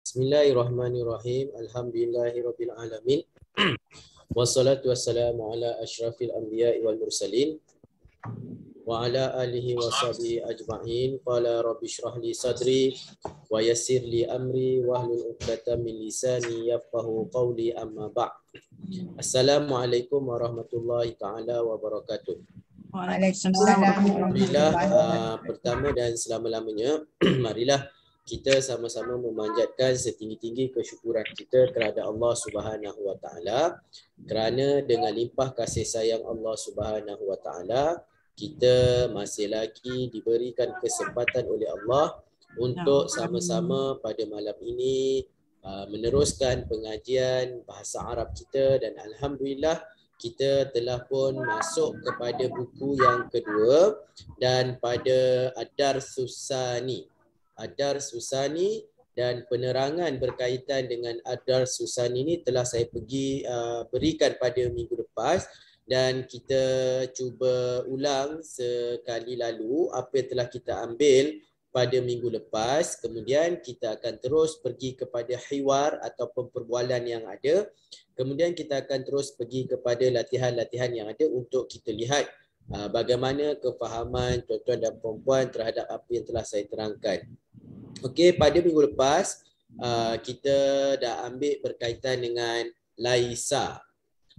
Bismillahirrahmanirrahim. Alhamdulillahirabbil alamin. Wassalatu wassalamu ala asyrafil anbiya'i wal mursalin wa ala alihi wa sahbihi ajma'in. Qala rabbi shrah li sadri wa yassir li amri wahlul 'uqdatam min lisani yafqahu qawli, amma ba'd. Assalamualaikum warahmatullahi taala wabarakatuh. Waalaikumsalam. Alhamdulillah, pertama dan selama-lamanya marilah kita sama-sama memanjatkan setinggi-tinggi kesyukuran kita terhadap Allah Subhanahu wa taala, kerana dengan limpah kasih sayang Allah Subhanahu wa taala kita masih lagi diberikan kesempatan oleh Allah untuk sama-sama pada malam ini meneruskan pengajian bahasa Arab kita, dan alhamdulillah kita telah pun masuk kepada buku yang kedua, dan pada Ad-Darsus Tsani. Ad-Darsus Tsani dan penerangan berkaitan dengan Ad-Darsus Tsani ini telah saya pergi berikan pada minggu lepas, dan kita cuba ulang sekali lalu apa yang telah kita ambil pada minggu lepas. Kemudian kita akan terus pergi kepada hiwar ataupun perbualan yang ada. Kemudian kita akan terus pergi kepada latihan-latihan yang ada untuk kita lihat bagaimana kefahaman tuan-tuan dan puan-puan terhadap apa yang telah saya terangkan. Okey, pada minggu lepas kita dah ambil berkaitan dengan laisa.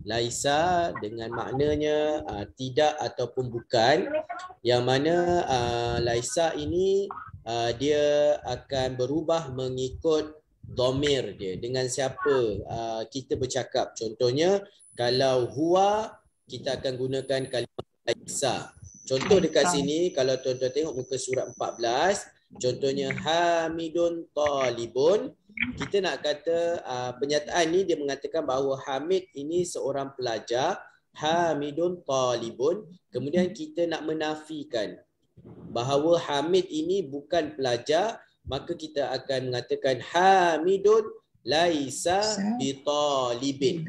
Laisa dengan maknanya tidak ataupun bukan, yang mana laisa ini dia akan berubah mengikut dhamir dia, dengan siapa kita bercakap. Contohnya kalau huwa, kita akan gunakan kalimah laisa. Contoh dekat sini, kalau tuan-tuan tengok muka surat 14, contohnya Hamidun talibun, kita nak kata penyataan ni dia mengatakan bahawa Hamid ini seorang pelajar, Hamidun talibun. Kemudian kita nak menafikan bahawa Hamid ini bukan pelajar, maka kita akan mengatakan Hamidun laisa bitalibin.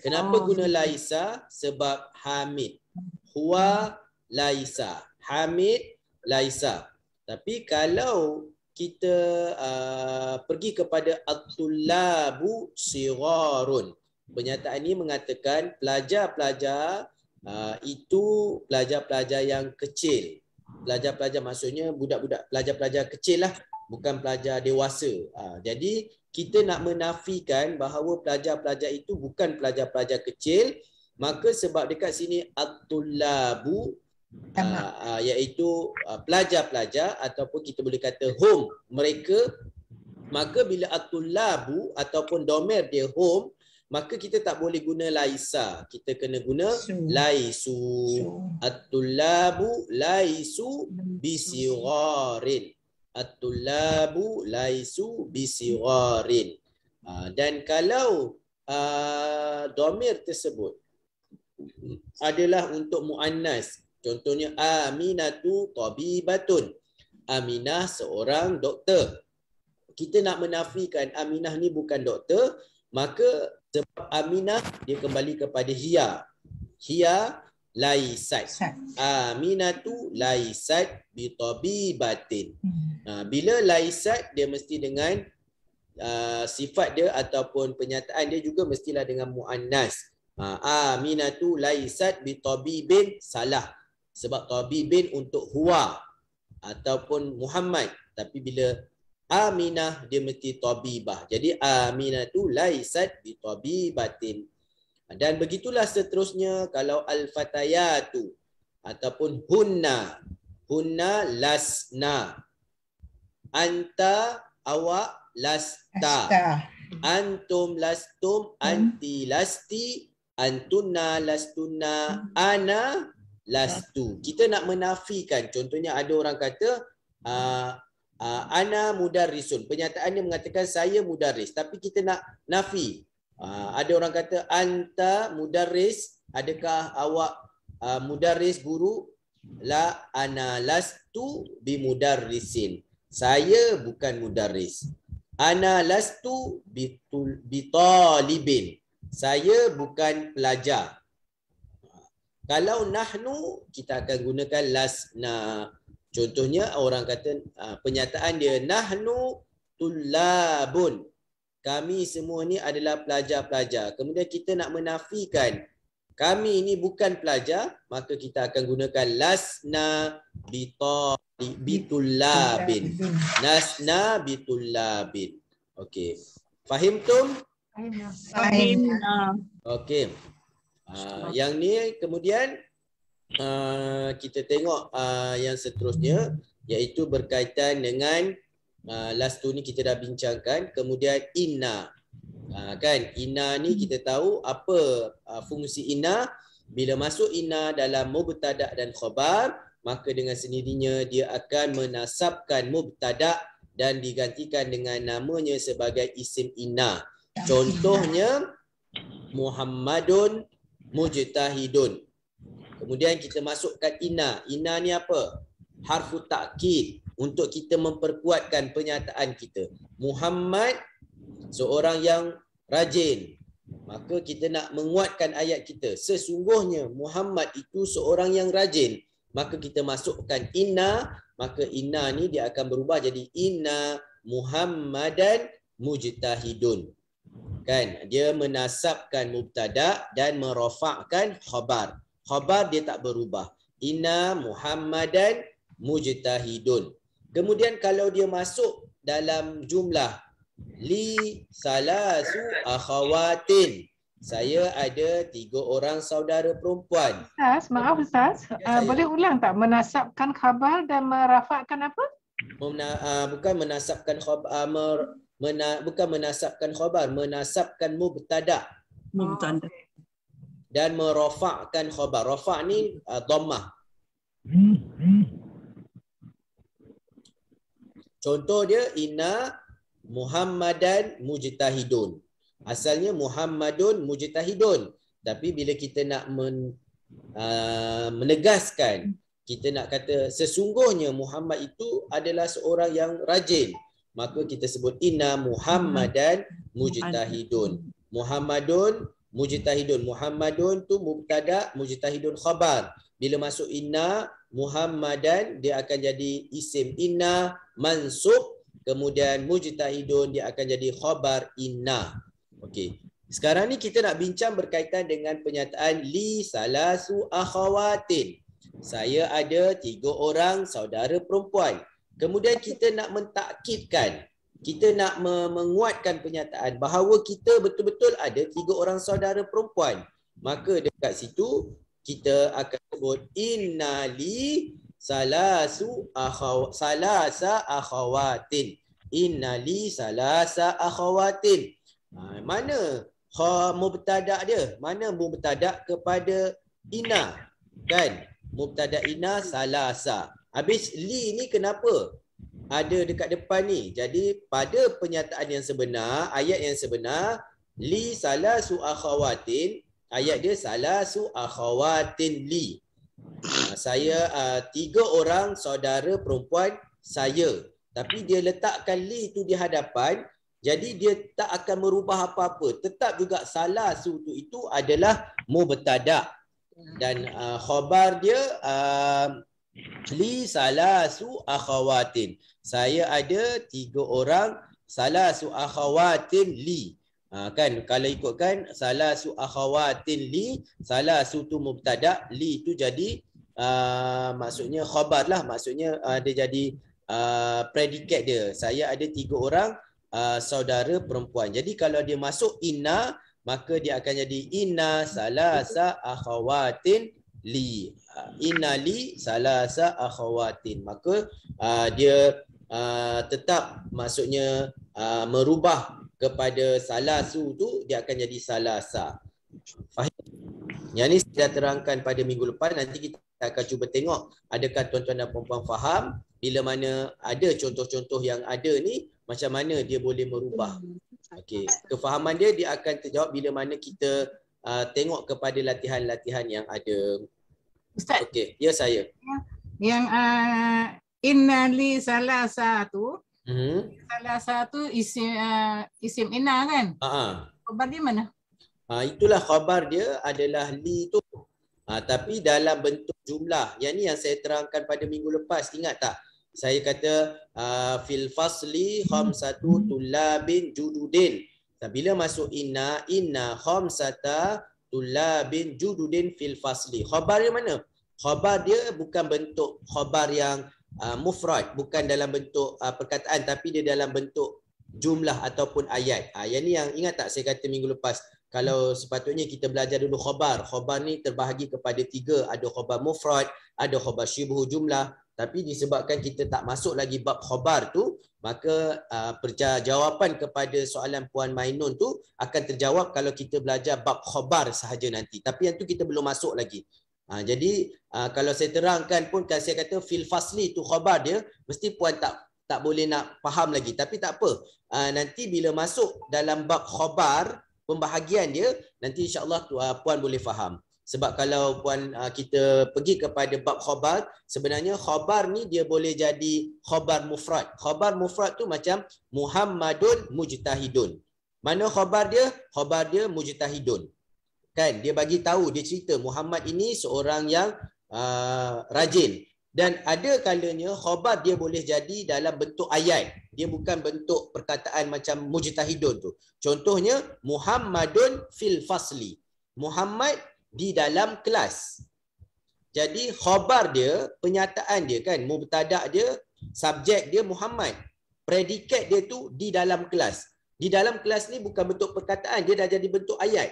Kenapa guna laisa? Sebab Hamid, huwa laisa, Hamid laisa. Tapi kalau kita pergi kepada at-tullabu sigharun, penyataan ini mengatakan pelajar-pelajar itu pelajar-pelajar yang kecil. Pelajar-pelajar maksudnya budak-budak, pelajar-pelajar kecil lah, bukan pelajar dewasa. Jadi kita nak menafikan bahawa pelajar-pelajar itu bukan pelajar-pelajar kecil, maka sebab dekat sini at-tullabu iaitu pelajar-pelajar, ataupun kita boleh kata hum, mereka, maka bila at-tullabu ataupun domer dia hum, maka kita tak boleh guna laisa, kita kena guna laisu. At-tullabu laisu bisigharin, at-tullabu laisu bisigharin. Dan kalau domir tersebut adalah untuk muannas, contohnya Aminatu tabibatun, Aminah seorang doktor, kita nak menafikan Aminah ni bukan doktor, maka sebab Aminah dia kembali kepada hiya, hiya laisat, Aminatu laisat bitabibatin. Bila laisat dia mesti dengan sifat dia ataupun penyataan dia juga mestilah dengan muannas. Aminatu laisat bitabibin, salah, sebab tabibin untuk huwa ataupun Muhammad, tapi bila Aminah dia mesti tabibah. Jadi Aminatu laisat bitabibatin. Dan begitulah seterusnya. Kalau al-fatayatu ataupun hunna, hunna lasna, anta awak lasta, antum lastum anti lasti, antunna lastunna ana lastu. Kita nak menafikan. Contohnya ada orang kata ana mudarrisun, penyataannya mengatakan saya mudarris, tapi kita nak nafi. Ada orang kata anta mudarris, adakah awak mudarris, guru? La ana lastu bimudarrisin, saya bukan mudarris. Ana lastu bitalibin, saya bukan pelajar. Kalau nahnu, kita akan gunakan lasna. Contohnya orang kata penyataan dia nahnu tullabun, kami semua ni adalah pelajar-pelajar. Kemudian kita nak menafikan kami ini bukan pelajar, maka kita akan gunakan lasna bitullabin. Lasna bitullabin. Okey. Fahimtum? Fahimna. Okey. Yang ni kemudian kita tengok yang seterusnya, iaitu berkaitan dengan last tu ni kita dah bincangkan. Kemudian inna. Kan inna ni kita tahu apa fungsi inna. Bila masuk inna dalam mubtada dan khabar, maka dengan sendirinya dia akan menasabkan mubtada dan digantikan dengan namanya sebagai isim inna. Contohnya Muhammadun mujtahidun. Kemudian kita masukkan inna. Inna ni apa? Harfu takkid untuk kita memperkuatkan pernyataan kita. Muhammad seorang yang rajin. Maka kita nak menguatkan ayat kita. Sesungguhnya Muhammad itu seorang yang rajin. Maka kita masukkan inna. Maka inna ni dia akan berubah jadi inna Muhammadan mujtahidun. Kan? Dia menasabkan mubtada dan merafa'kan khabar. Khabar dia tak berubah. Inna Muhammadan mujtahidun. Kemudian kalau dia masuk dalam jumlah li salasu akhawatin. Saya ada 3 orang saudara perempuan. Ustaz, maaf Ustaz. Boleh ulang tak? Menasabkan khabar dan merafakkan apa? Bukan menasabkan khabar, bukan menasabkan khabar, menasabkan mubtada. Mubtada. Dan merafakkan khabar. Rafa' ni dhammah. Contoh dia inna Muhammadan mujtahidun. Asalnya Muhammadun mujtahidun. Tapi bila kita nak menegaskan, kita nak kata sesungguhnya Muhammad itu adalah seorang yang rajin, maka kita sebut inna Muhammadan mujtahidun. Muhammadun mujtahidun. Muhammadun tu mubtada, mujtahidun khabar. Bila masuk inna Muhammadan, dia akan jadi isim inna mansub. Kemudian mujtahidun dia akan jadi khabar inna. Okey. Sekarang ni kita nak bincang berkaitan dengan pernyataan li salasu akhawatin. Saya ada 3 orang saudara perempuan. Kemudian kita nak mentakkidkan, kita nak menguatkan pernyataan bahawa kita betul-betul ada 3 orang saudara perempuan. Maka dekat situ kita akan sebut inna li salasa akhawatin. Inna li salasa akhawatin. Mana mubtada dia? Mana mubtada kepada inna? Kan? Mubtada inna salasa. Habis li ni kenapa ada dekat depan ni? Jadi pada pernyataan yang sebenar, ayat yang sebenar, li salasu akhawatin, ayat dia salasu akhawatin li. Saya 3 orang saudara perempuan saya. Tapi dia letakkan li tu di hadapan, jadi dia tak akan merubah apa-apa. Tetap juga salasu tu itu adalah mubtada. Dan khabar dia li salasu akhawatin. Saya ada 3 orang salasu akhawatin li. Kan kalau ikutkan salasu akhawatin li, salasu tu mubtada, li tu jadi maksudnya khabar lah, maksudnya dia jadi predikat dia. Saya ada 3 orang saudara perempuan. Jadi kalau dia masuk inna, maka dia akan jadi inna salasa akhawatin li. Inna li salasa akhawatin. Maka dia tetap maksudnya merubah kepada salasu tu, dia akan jadi salasa. Faham? Yang ni saya terangkan pada minggu lepas. Nanti kita akan cuba tengok adakah tuan-tuan dan puan-puan faham. Bila mana ada contoh-contoh yang ada ni, macam mana dia boleh merubah. Okey, kefahaman dia akan terjawab bila mana kita tengok kepada latihan-latihan yang ada. Ustaz. Okey, ya saya. Yang inna li salasa tu, salasa tu isim inna kan? Khabar dia mana? Itulah khabar dia adalah li tu. Tapi dalam bentuk jumlah. Yang ni yang saya terangkan pada minggu lepas. Ingat tak? Saya kata fil fasli khamsatu tullabin jududin. Bila masuk inna khamsata tullabin jududin fil fasli. Khabar dia mana? Khabar dia bukan bentuk khabar yang mufrad, bukan dalam bentuk perkataan, tapi dia dalam bentuk jumlah ataupun ayat. Yang ni yang ingat tak saya kata minggu lepas, kalau sepatutnya kita belajar dulu khabar. Khabar ni terbahagi kepada 3, ada khabar mufrad, ada khabar syibhu jumlah. Tapi disebabkan kita tak masuk lagi bab khabar tu, maka jawapan kepada soalan Puan Mainun tu akan terjawab kalau kita belajar bab khabar sahaja nanti. Tapi yang tu kita belum masuk lagi. Jadi kalau saya terangkan pun, kalau saya kata fil fasli tu khabar dia, mesti Puan tak boleh nak faham lagi. Tapi tak apa. Nanti bila masuk dalam bab khabar, pembahagian dia, nanti insya-Allah Puan boleh faham. Sebab kalau Puan kita pergi kepada bab khabar, sebenarnya khabar ni dia boleh jadi khabar mufrad. Khabar mufrad tu macam Muhammadun mujtahidun. Mana khabar dia? Khabar dia mujtahidun. Kan, dia bagi tahu, dia cerita Muhammad ini seorang yang rajin. Dan ada kalanya khabar dia boleh jadi dalam bentuk ayat. Dia bukan bentuk perkataan macam mujtahidun tu. Contohnya Muhammadun fil fasli. Muhammad di dalam kelas. Jadi khabar dia, penyataan dia kan, mubtada dia, subjek dia Muhammad. Predikat dia tu di dalam kelas. Di dalam kelas ni bukan bentuk perkataan, dia dah jadi bentuk ayat.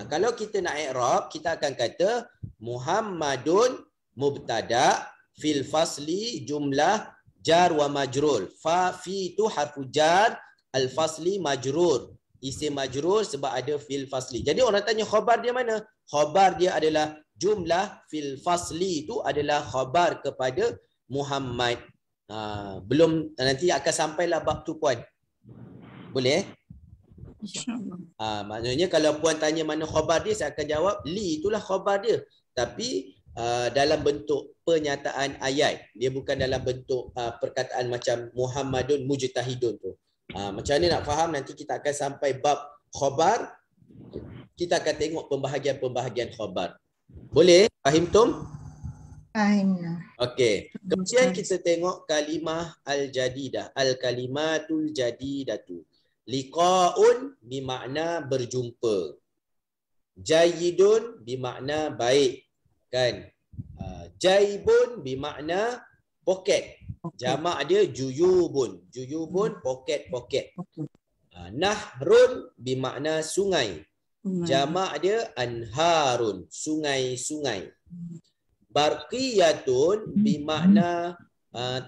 Kalau kita nak i'rab, kita akan kata Muhammadun mubtada fil fasli jumlah jar wa majrur. Fa fi tu harfu jar, al fasli majrur. Isim majrur sebab ada fil fasli. Jadi orang tanya khabar dia mana? Khabar dia adalah jumlah fil fasli, itu adalah khabar kepada Muhammad. Belum, nanti akan sampailah bab tu Puan. Boleh? Maknanya kalau Puan tanya mana khabar dia, saya akan jawab li itulah khabar dia. Tapi dalam bentuk penyataan ayat. Dia bukan dalam bentuk perkataan macam Muhammadun mujtahidun tu. Macam mana nak faham, nanti kita akan sampai bab khabar. Kita akan tengok pembahagian-pembahagian khabar. Boleh? Fahim Tum? Fahim. Okey. Kemudian kita tengok kalimah al-jadidah. Al-kalimatul jadidatu. Liqa'un bermakna berjumpa. Jayyidun bermakna baik. Kan? Jaibun bermakna poket. Jamak dia juyubun. Juyubun poket-poket. Nahrun bermakna sungai. Jamak dia anharun, sungai-sungai. Barqiyatun bermakna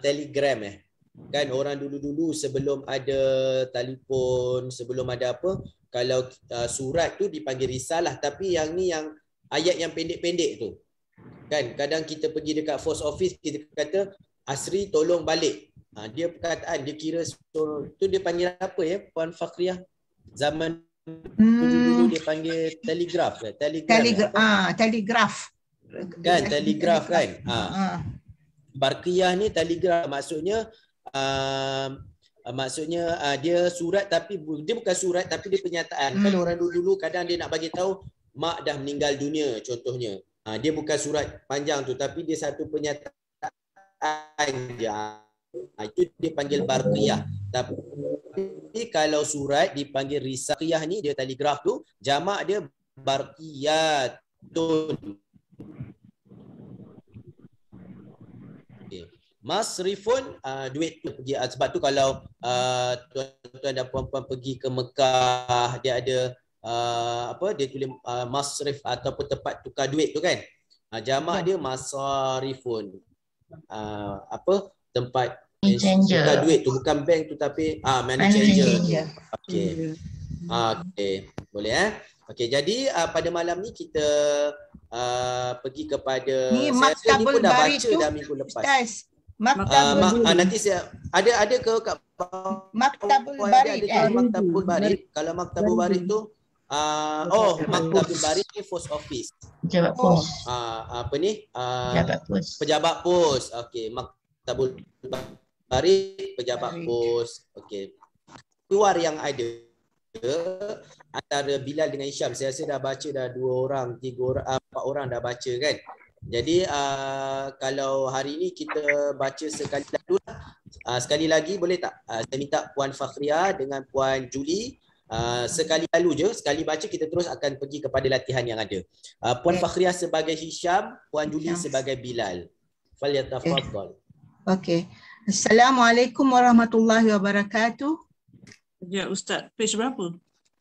telegram. Kan orang dulu-dulu sebelum ada telefon, sebelum ada apa, kalau surat tu dipanggil risalah, tapi yang ni yang ayat yang pendek-pendek tu. Kan kadang kita pergi dekat post office, kita kata Asri tolong balik. Dia perkataan, dia kira tu dia panggil apa ya Puan Fakhriah? Zaman dulu dia panggil telegraf. Telegraf. Kan telegraf kan. Barqiyah ni telegraf, maksudnya dia surat, tapi dia bukan surat, tapi dia penyataan. Kan orang dulu kadang dia nak bagi tahu mak dah meninggal dunia contohnya. Dia bukan surat panjang tu, tapi dia satu penyataan je. Itu dia panggil barqiyah. Tapi kalau surat dipanggil risaliyah ni, dia telegraf tu, jamak dia barqiyatun. Okay. Masrifun, duit tu pergi. Sebab tu kalau tuan-tuan dan puan-puan pergi ke Mekah, dia ada dia tulis masrif ataupun tempat tukar duit tu kan. Jamak dia masarifun. Tempat tukar duit tu, bukan bank tu tapi money changer. Okey. Okey, boleh Okey, jadi pada malam ni kita pergi kepada ni saya ni pun dah baca tu, dah minggu lepas. Ustaz, nanti saya ada ke kat Maktabul Barid. Maktabul Barid. Kalau Maktabul Barid tu Maktabul Barid ni post office. Pejabat pos. Pejabat pos. Okey, Maktabul Barid, pejabat pos. Okey. Luar yang ada antara Bilal dengan Hisham, saya rasa dah baca dah 2 orang, 3 orang, 4 orang dah baca kan. Jadi kalau hari ni kita baca sekali lagi boleh tak? Saya minta Puan Fakhriah dengan Puan Julie Sekali lalu je, sekali baca kita terus akan pergi kepada latihan yang ada. Puan Fakhriah sebagai Hisham, Puan Julie sebagai Bilal. Falyatafaddal. Okey. Assalamualaikum warahmatullahi wabarakatuh. Ya Ustaz, page berapa?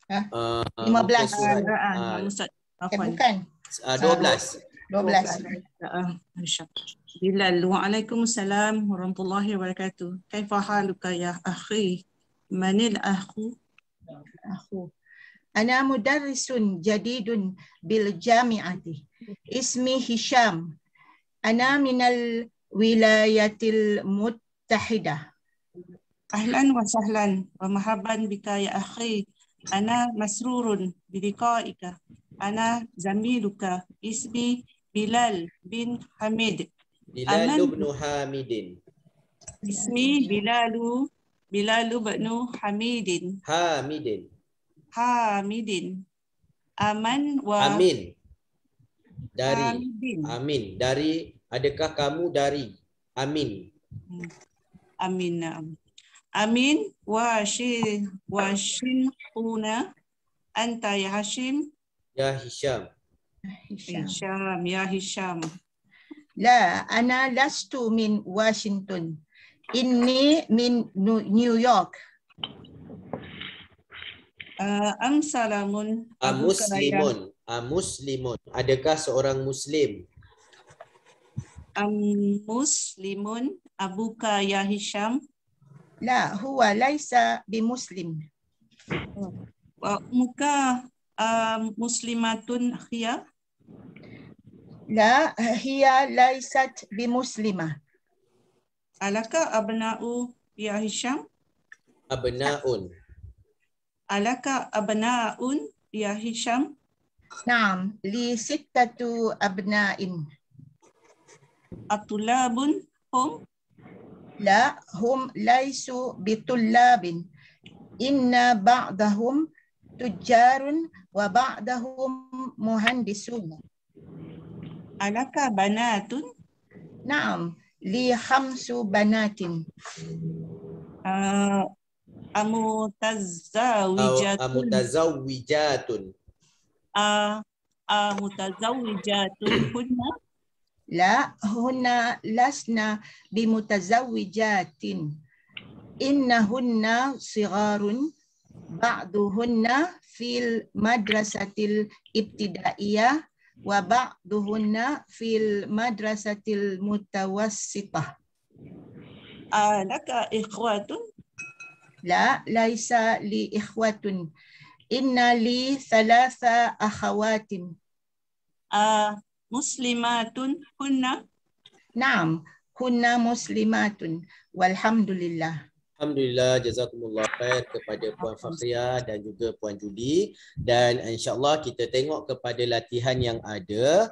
15. Ustaz, afwan. Bukan. 12. 12. Bilal, waalaikumsalam warahmatullahi wabarakatuh. Kaifa haluka ya akhi? Manil akhu? Aku. Ana mudarrisun jadidun bil jami'ati. Ismi Hisham. Ana minal wilayatil muttahidah. Ahlan wa sahlan wa marhaban bika ya akhi. Ana masrurun biliqa'ika. Ana zamiluka. Ismi Bilal bin Hamid. Bilal bin Hamidin. Ismi Bilalu bin Hamidin. Hamidin. Aman wa Amin. Dari. Hamidin. Amin. Dari. Adakah kamu dari? Amin. Amin. Naam. Amin wa shinquna anta ya Hashim. Ya Hisham. Hisham. Ya Hisham. La, ana lastu min Washington. Inni min New York. Salamun. Muslimun. Muslimun. Adakah seorang Muslim? Muslimun. Abuka ya Hisham. La, huwa laisa bimuslim. Muka muslimatun hiya. La, hiya laisat bimuslimah. Alaka abna'u ya Hisham. Abna'un. Alaka abna'un ya Hisham. Naam, li sittatu abna'in. Atulabun hum. La, hum laisu bitullabin. Inna ba'dahum tujjarun wa ba'dahum muhandisun. Alaka banatun. Naam, li khamsu banatin. Amutazawwijatun. Mutazawwijatun hunna. La, hunna lasna bimutazawwijatin. Innahunna sigharun. Ba'duhunna fil madrasatil ibtidaiyah wa ba'duhunna fil madrasatil mutawassitah. Alaka ikhwatun. La, laisa li ikhwatun. Inna li thalatha akhawatin. Muslimatun hunna. Naam, hunna muslimatun. Walhamdulillah. Alhamdulillah, jazakumullah khair kepada Puan Fakhriah dan juga Puan Julie. Dan insyaAllah kita tengok kepada latihan yang ada.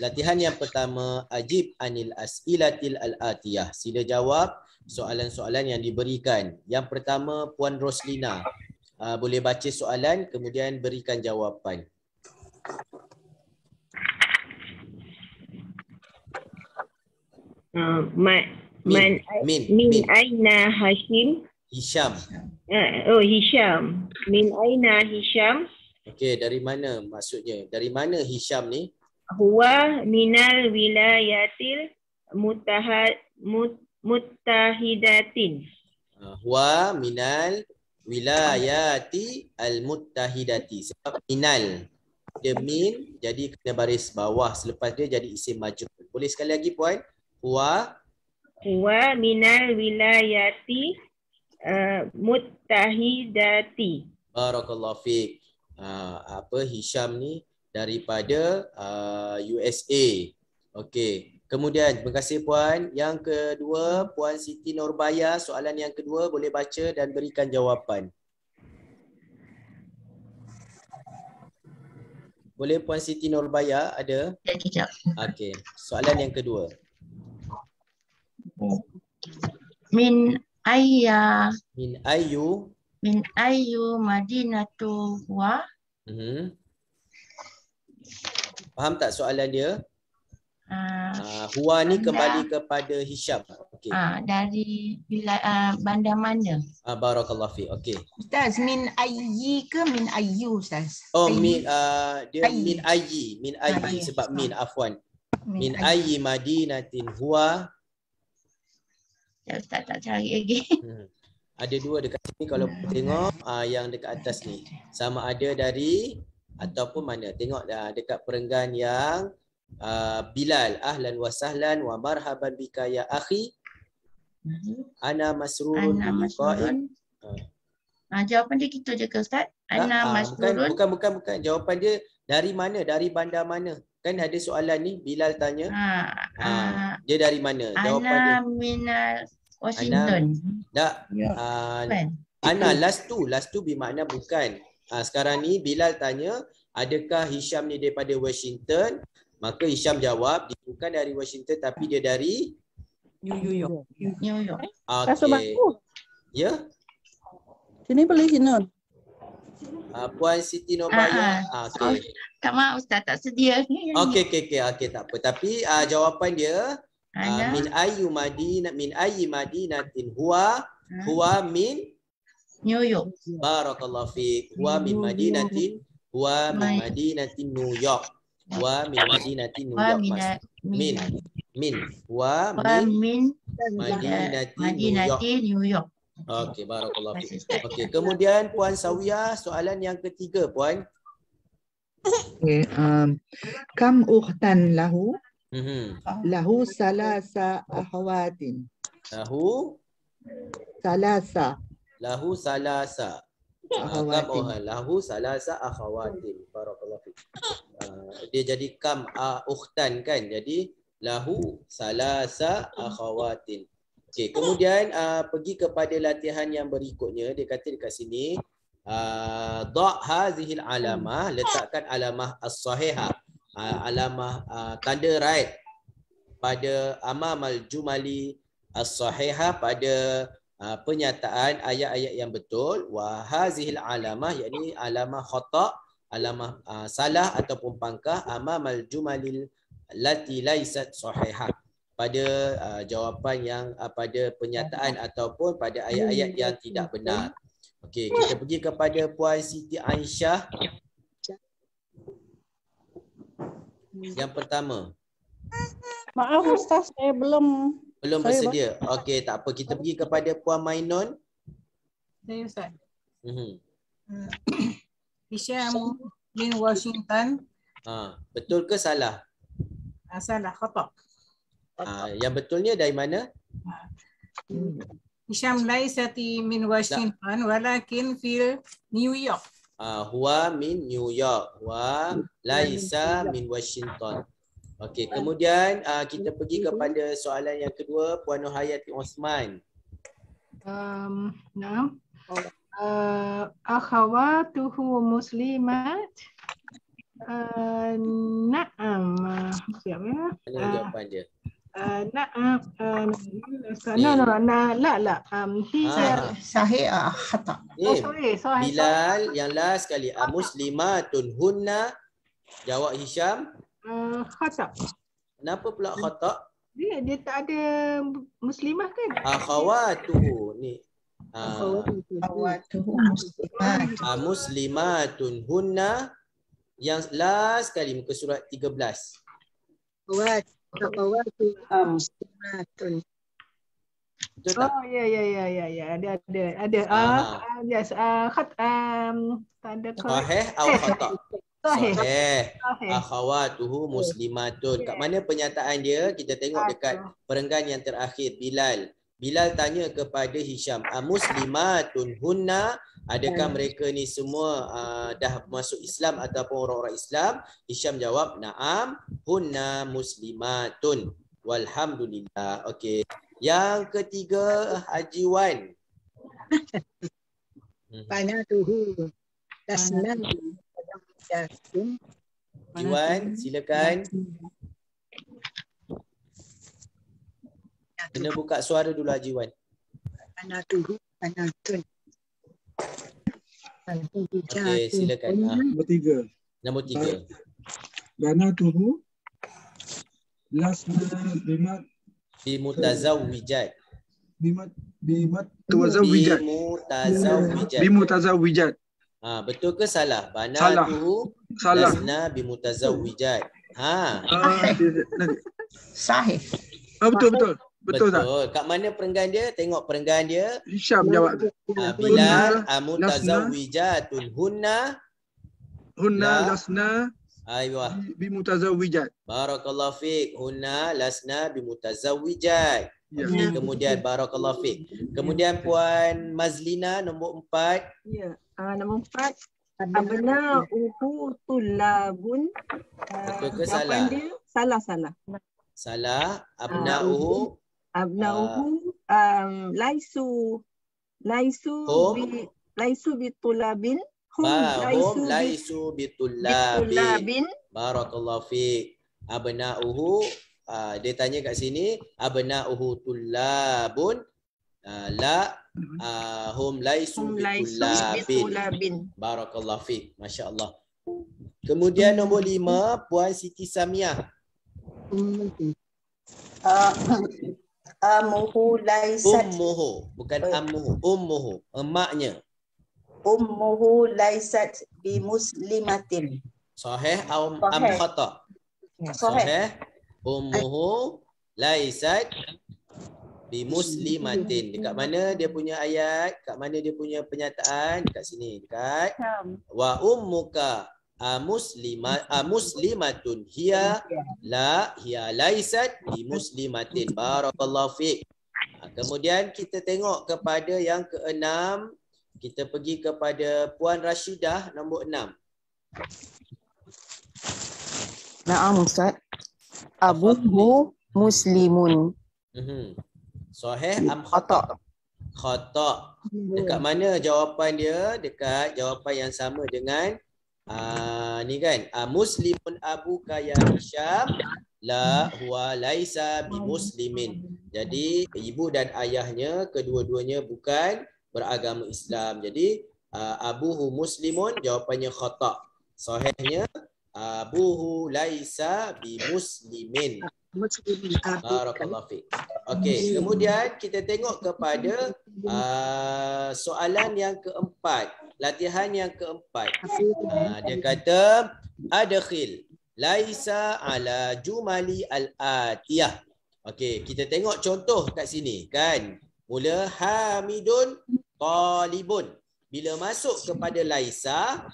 Latihan yang pertama, ajib anil as'ilatil al-atiyah. Sila jawab soalan-soalan yang diberikan. Yang pertama, Puan Roslina. Boleh baca soalan, kemudian berikan jawapan. Min aina Hashim? Hisham. Hisham. Min aina Hisham? Okey, dari mana maksudnya? Dari mana Hisham ni? Huwa minal wilayatil muttahidatin. Huwa minal wilayati al-muttahidati. Sebab minal. Dia min, jadi kena baris bawah. Selepas dia jadi isim majrur. Boleh sekali lagi Puan? Huwa minal wilayati muttahidati. Barakallahu fiik. Hisham ni daripada USA. Okey. Kemudian terima kasih Puan. Yang kedua, Puan Siti Nurbaya, soalan yang kedua boleh baca dan berikan jawapan. Boleh Puan Siti Nurbaya ada? Ya, kejap. Okey. Soalan yang kedua. Min ayyu madinatu huwa. Faham tak soalan dia? Huwa ni kembali kepada Hisham. Okey. Dari bandar mana? Barakallahu fi. Okey. Ustaz, min ayyi ke min ayyu Ustaz? Oh, Ayyi. dia Ayyi. min ayyi Ayyi. sebab min afwan. Min ayyi. ayyi madinatin huwa. Ya, Ustaz tak cari lagi. Ada dua dekat sini kalau tengok yang dekat atas ni. Sama ada dari ataupun mana. Tengok dekat perenggan yang Bilal, ahlan wa sahlan wa marhaban bika ya akhi. Ana masrurun Ana bi liqa'i. masrurun. Jawapan dia gitu je ke Ustaz? Ana masrurun. Bukan. Jawapan dia dari mana? Dari bandar mana? Kan ada soalan ni Bilal tanya. Dia dari mana? Jawapan dia. Ana minal Washington. Tak. Ana last tu bermakna bukan. Sekarang ni Bilal tanya, adakah Hisham ni daripada Washington? Maka Hisham jawab, dia bukan dari Washington tapi dia dari New York. New York. Okey. Ya? Sini boleh sini. Puan Siti Nobaya. Okey. Tak maaf Ustaz, tak sedia. Okey, tak apa. Tapi jawapan dia min ayyi madinatin huwa min New York. Barakallahu fiik. Huwa min madinatin New York. Wa min madinatin New York. Wa min madinatin New York. Okey, barakallahu fiik. Okey, kemudian Puan Sawiyah, soalan yang ketiga Puan. Okay, kam ukhtan lahu? Lahu salasa akhawatin. Lahu salasa akhawatin. Barakallahu fiik. Dia jadi kam ukhtan kan? Jadi lahu salasa akhawatin. Okey, kemudian pergi kepada latihan yang berikutnya. Dia kata dekat sini da' hazihil alamah, letakkan alamah as-sahihah, alamah tanda right pada amamal jumali as-sahihah, pada penyataan ayat-ayat yang betul. Wa hazihil alamah, yakni alamah khata', alamah salah ataupun pangkah, amamal jumalil lati laisat sahihah, pada jawapan yang pada penyataan ataupun pada ayat-ayat yang tidak benar. Okey, kita pergi kepada Puan Siti Aisyah. Yang pertama. Maaf Ustaz, saya belum bersedia. Okey, tak apa. Kita pergi kepada Puan Mainun. Saya Ustaz. Hisham bin Washington. Betul ke salah? Salah, khata'. Yang betulnya dari mana? Hisham laisati min Washington walakin fil New York. Huwa min New York. Wa laisa min Washington. Okey, kemudian kita pergi kepada soalan yang kedua, Puan Nurhayati Osman. Akhawatuhu muslimat. Na'am. Siap ya? Mana jawapan dia? Sahih khata'. Bilal yang last sekali. Muslimatun hunna. Jawab Hisham. Khata'. Kenapa pula khata'? Dia tak ada muslimah kan? Akhawatuhu ni. Akhawatuhu muslimat. Muslimatun hunna. Yang last kali muka surat 13. Akhawatu muslimatun. Betul tak? Oh ya ada. Yes, tanda sahih atau khata'? Sahih. Akhawatuhu muslimatun. Kat mana penyataan dia? Kita tengok dekat perenggan yang terakhir, Bilal. Bilal tanya kepada Hisham, muslimatun hunna, adakah mereka ni semua dah masuk Islam ataupun orang-orang Islam? Hisham jawab, na'am, hunna muslimatun. Walhamdulillah. Okey. Yang ketiga, Haji Wan. Panatuhu tasnan. Haji Wan, silakan. Kena buka suara dulu Haji Wan. Panatuhu panatun. Okey, silakan. Nombor 3. Panatuhu lasna bimat Bimutazawwijat. Bimutazawwijat. Bimutazawwijat. Betul ke salah? Banatuhu lasna bimutazawwijat. Sahih. Betul. Betul. Kat mana perenggan dia? Tengok perenggan dia. Hisham jawab. Bilal mutazawwijatun hunna lasna aywa bimutazawwijat. Barakallahu fiik. Hunna lasna bimutazawwijat. Okay, kemudian barakallahu fiik. Kemudian Puan Mazlina nombor 4. Ya, nombor 4. Abna'uhu tullabun. Betul ke salah? Dia salah. Salah. Abna'uhu laisu bitulabin. Hum laisu bitulabin. Barakallahu fiik. Abna'uhu, dia tanya kat sini, abna'uhu tullabun la hum laisu bitulabin. Barakallahu fiik. Masya-Allah. Kemudian nombor 5 Puan Siti Samiah. Ammuhu laisat. Ummuhu, bukan ammuhu. Ummuhu, emaknya. Ummuhu laisat bimuslimatin. Sahih am khata? Sahih. Ummuhu laisat bimuslimatin. Dekat mana dia punya ayat? Dekat mana dia punya pernyataan? Dekat sini, dekat. Wa ummuka muslimatun hiya laisat bi muslimatin. Barakallahu fiik. Kemudian kita tengok kepada yang ke-6. Kita pergi kepada Puan Rashidah nombor 6. Naam Ustaz. Abuhu muslimun. Sahih am khata? Khata. Dekat mana jawapan dia? Dekat jawapan yang sama dengan ni kan, muslimun abuka ya Hisham la huwa laisa bi muslimin. Jadi ibu dan ayahnya kedua-duanya bukan beragama Islam. Jadi abuhu muslimun jawapannya khata. Sahihnya abuhu laisa bi muslimin. Barakallahu fiik. Okey, kemudian kita tengok kepada soalan yang keempat, latihan yang keempat. Dia kata adkhil laisa ala jumali al-atiyah. Okey, kita tengok contoh kat sini kan. Mula hamidun talibun. Bila masuk kepada laisa,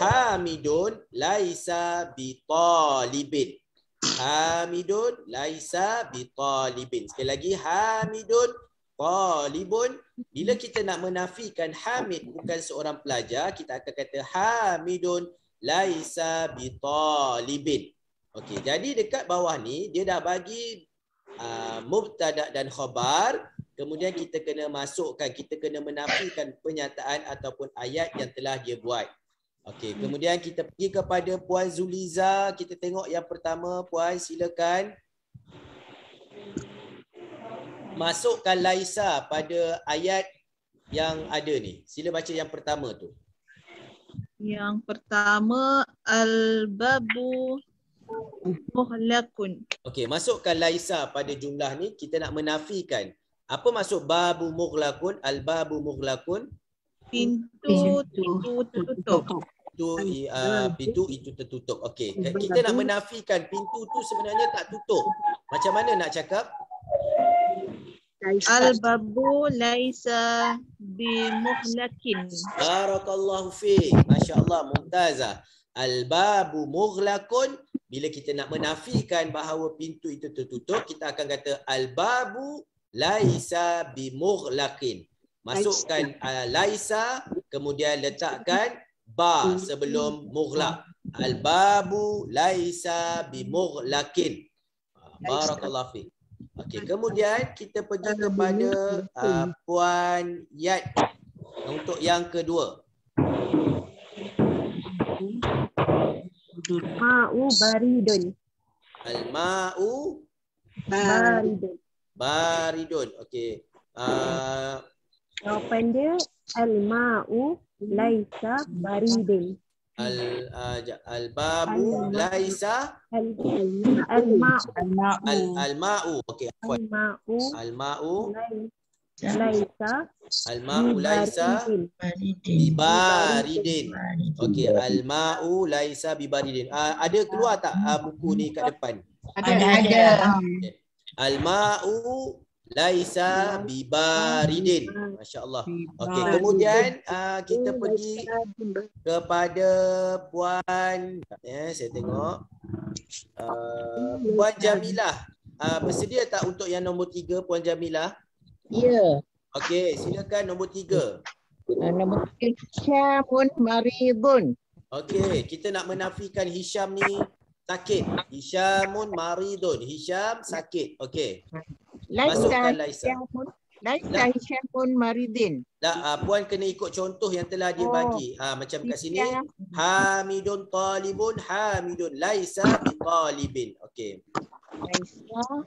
hamidun laisa bi talibin. Hamidun laisa bi talibin. Sekali lagi, hamidun talibun. Bila kita nak menafikan Hamid bukan seorang pelajar, kita akan kata hamidun laisa bi talibin. Okey, jadi dekat bawah ni dia dah bagi mubtada dan khabar. Kemudian kita kena masukkan, kita kena menafikan pernyataan ataupun ayat yang telah dia buat. Okey, kemudian kita pergi kepada Puan Zuliza. Kita tengok yang pertama, Puan silakan. Masukkan laisa pada ayat yang ada ni. Sila baca yang pertama tu. Yang pertama al-babu muhlakun. Okey, masukkan laisa pada jumlah ni. Kita nak menafikan. Apa maksud babu mughlaqun? Al-babu mughlaqun? Pintu tertutup. Pintu itu tertutup. Okey, kita nak menafikan pintu tu sebenarnya tak tutup. Macam mana nak cakap? Al-babu laisa bimuhlakin. Barakallahu fiik. Masya-Allah, mumtazah. Al-babu mughlaqun. Bila kita nak menafikan bahawa pintu itu tertutup, kita akan kata al-babu laisa bimughlaqin. Masukkan laisa, kemudian letakkan ba sebelum mughlaq. Al-babu laisa bimughlaqin. Barakallahu fiik. Okey, kemudian kita pergi kepada Puan Yat untuk yang kedua. Ma'u baridun. Al-ma'u Baridun. baridun. Okey. Jawapan dia al-ma'u laisa baridun. Al-babu laisa al-ma'u. Okey, afwan. Al-ma'u laisa bibaridin. Okey, al-ma'u laisa bibaridin. Ada keluar tak buku ni kat depan? Ada. Okay. Al-ma'u laisa bibaridin. Masya-Allah. Okey, kemudian kita pergi kepada puan saya tengok puan Jamilah. Bersedia tak untuk yang nombor 3 puan Jamilah? Ya. Okey, silakan nombor 3. Nombor 3 Hisyamun maridun. Okey, kita nak menafikan Hisham ni sakit. Hisyamun maridun. Hisham sakit. Okey. Masukkan Laisa. Laisa Hisyamun maridin. Puan kena ikut contoh yang telah dia bagi. Macam kat sini. Hamidun talibun. Hamidun laisa bitalibin. Okey. Laisa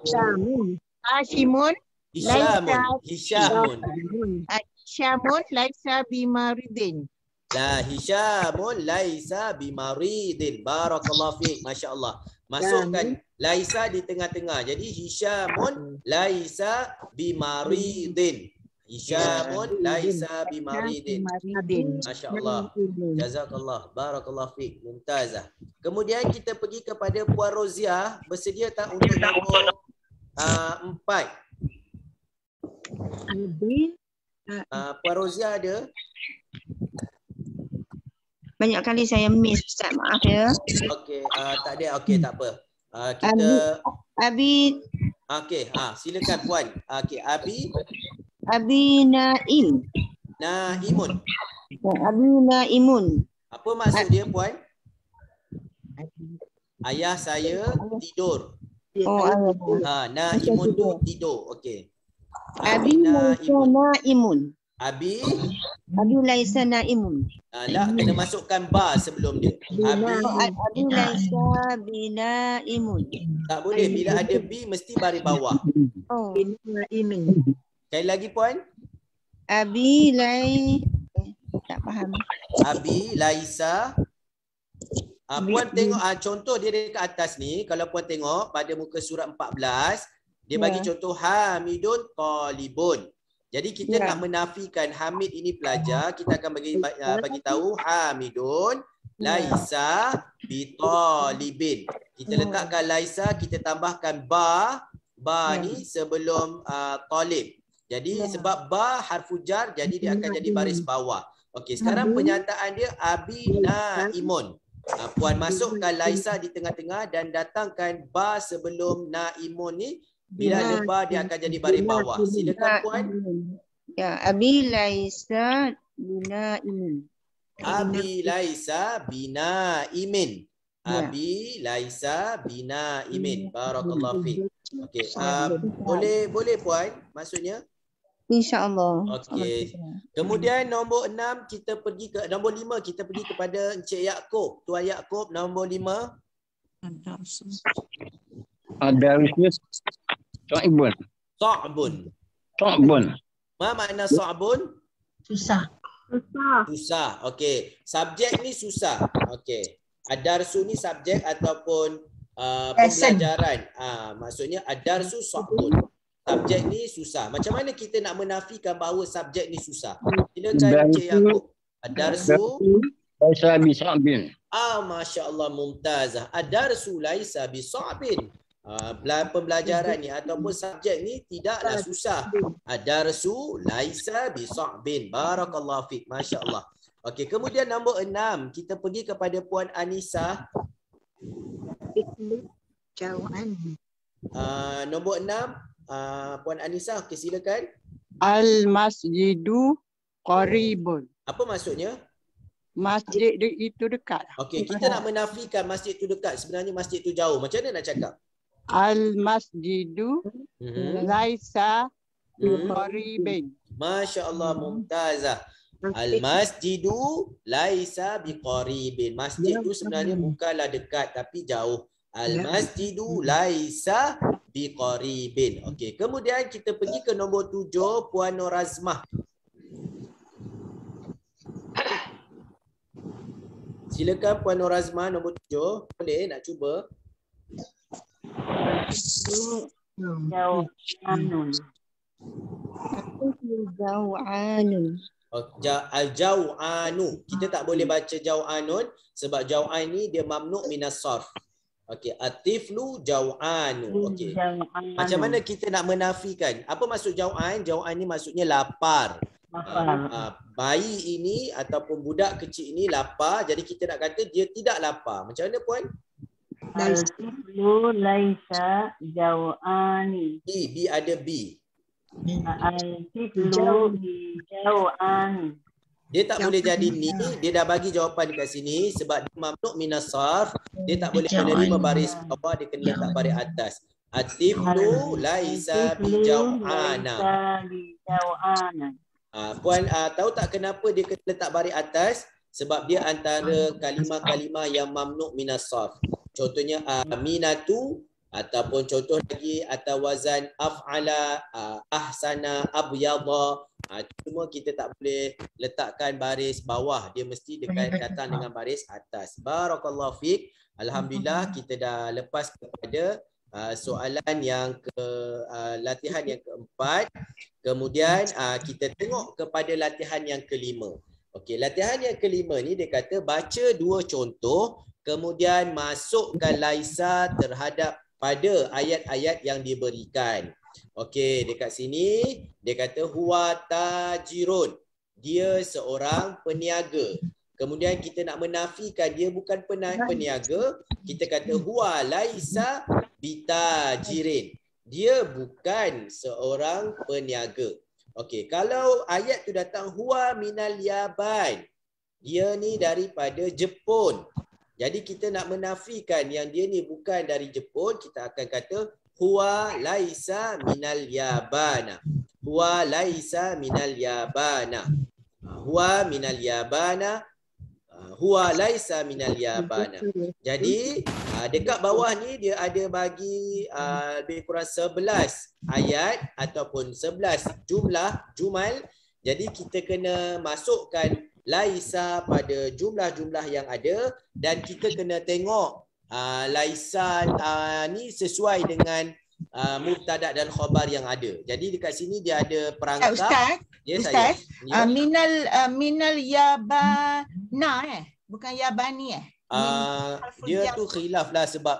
Hisyamun. Hisyamun laisa bimaridin. Hisyamun laisa bimaridin. Barakallahu fiik. Masya-Allah. Masukkan laisa di tengah-tengah. Jadi Hisyamun laisa bimaridin. Hisyamun laisa bimaridin. Masya-Allah. Jazakallah. Barakallahu fiik. Mumtazah. Kemudian kita pergi kepada Puan Roziah. Bersedia tak untuk nombor 4? Puan Roziah ada? Banyak kali saya miss, Ustaz. Maaf ya. Okey, tak ada. Okey, tak apa. Kita Abi. Okey, silakan puan. Okey, Abi Naim. Naimun. Abi Naimun. Apa maksud dia puan? Ayah saya tidur. Naimun tu tidur. Okey. Abi Naimun. Abi laisa naimun. Kena masukkan ba sebelum dia. Abi laisa binaimun. Tak boleh, bila ada bi mesti baris bawah. Sekali lagi puan. Abi tak faham. Abi laisa. Puan tengok contoh dia dekat atas ni. Kalau puan tengok pada muka surat 14, dia bagi contoh Hamidun talibun. Jadi kita nak menafikan Hamid ini pelajar, kita akan bagi tahu Hamidun laisa bitalibin. Kita letakkan laisa, kita tambahkan ba ni sebelum talib. Jadi sebab ba harfu jar, jadi dia akan jadi baris bawah. Okey, sekarang penyataan dia Abi Naimun. Puan masukkan laisa di tengah-tengah dan datangkan ba sebelum Naimun ni. Bila ada ba dia akan jadi baris bawah. Silakan puan. Ya, Abi laisa binaimin. Abi laisa binaimin. Abi laisa binaimin. Barakallahu fiik. Okey, boleh puan maksudnya? Insya-Allah. Okey. Kemudian nombor 6 kita pergi ke nombor 5 kita pergi kepada Encik Yaakob. Tuan Yaakob nombor 5. Adarus Sa'bun. Sa'bun. Apa makna sa'bun? Susah. Susah. Okey. Subjek ni susah. Okey. Adarsu ni subjek ataupun pembelajaran. Maksudnya adarsu sa'bun. Subjek ni susah. Macam mana kita nak menafikan bahawa subjek ni susah? Silakan Encik Yaakob. Adarsu laisa bisa'bin. Masya-Allah, mumtazah. Adarsu laisa bisa'bin. Pembelajaran ni ataupun subjek ni tidaklah susah. Adarsu laisa bisa'bin. Barakallahu fiik. Masya-Allah. Okey, kemudian nombor 6 kita pergi kepada Puan Anisa. Nombor 6 Puan Anisa, okey silakan. Al-masjidu qaribun. Apa maksudnya? Masjid itu dekat. Okey, kita nak menafikan masjid itu dekat. Sebenarnya masjid itu jauh. Macam mana nak cakap? Al-masjidu laisa biqaribin. Masya-Allah, mumtazah. Al-masjidu laisa biqaribin. Masjid itu sebenarnya bukanlah dekat tapi jauh. Al-masjidu laisa biqaribin. Okey, kemudian kita pergi ke nombor 7 Puan Nur Azmah. Silakan Puan Nur Azman nombor 7. Boleh nak cuba? Jau'anun. Jau'anun. Al-jau'anu. Kita tak boleh baca jau'anun sebab jau'an ni dia mamnu' minas sarf. Okey, atiflu jau'anu. Okey. Macam mana kita nak menafikan? Apa maksud jau'an? Jau'an ni maksudnya lapar. Bayi ini ataupun budak kecil ini lapar, jadi kita nak kata dia tidak lapar. Macam mana Puan? Al-tiflu laisa jau'ani. B ada B. Al-tiflu jau'ani. Dia tak boleh jadi ni, dia dah bagi jawapan dekat sini sebab dia mamnu' minas sarf, dia tak boleh menerima baris bawah, dia kena letak baris atas. Atiflu laisa bijau'ana. Puan tahu tak kenapa dia kena letak baris atas? Sebab dia antara kalimah-kalimah yang mamnu' minas sarf. Contohnya aminatu, ataupun contoh lagi atau wazan af'ala, ahsana, abyadha. Cuma kita tak boleh letakkan baris bawah, dia mesti datang dengan baris atas. Barakallahu fiik. Alhamdulillah kita dah lepas kepada soalan yang latihan yang keempat. Kemudian kita tengok kepada latihan yang kelima. Okey, latihan yang kelima ni dia kata baca 2 contoh kemudian masukkan laisa terhadap pada ayat-ayat yang diberikan. Okey, dekat sini dia kata huwa tajirun. Dia seorang peniaga. Kemudian kita nak menafikan dia bukan peniaga, kita kata huwa laisa bitajirin. Dia bukan seorang peniaga. Okey, kalau ayat tu datang huwa minal Yaban. Dia ni daripada Jepun. Jadi kita nak menafikan yang dia ni bukan dari Jepun, kita akan kata huwa laisa minal Yabana. Huwa laisa minal Yabana. Huwa minal Yabana. Huwa laisa minal Yabana. Jadi dekat bawah ni dia ada bagi lebih kurang 11 ayat ataupun 11 jumal. Jadi kita kena masukkan laisa pada jumlah-jumlah yang ada dan kita kena tengok laisa ni sesuai dengan mubtada dan khabar yang ada. Jadi dekat sini dia ada perangkap. Ustaz, minal yabana bukan yabani dia tu khilaf lah sebab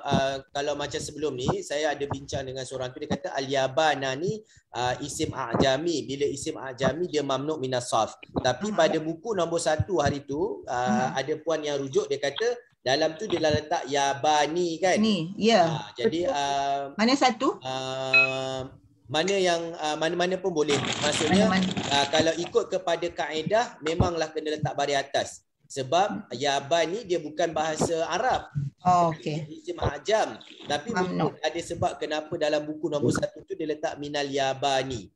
kalau macam sebelum ni saya ada bincang dengan seorang tu, dia kata al-yabana ni isim a'jami. Bila isim a'jami dia mamnu' minas sarf. Tapi pada buku nombor 1 hari tu ada puan yang rujuk, dia kata dalam tu dia letak yabani kan. Ni, ya. Jadi mana satu? Mana yang mana-mana pun boleh. Maksudnya kalau ikut kepada kaedah memanglah kena letak baris atas. Sebab Yaban ni dia bukan bahasa Arab. Oh, okey. Isim ajam. Tapi mungkin ada sebab kenapa dalam buku nombor 1 tu dia letak minal Yabani.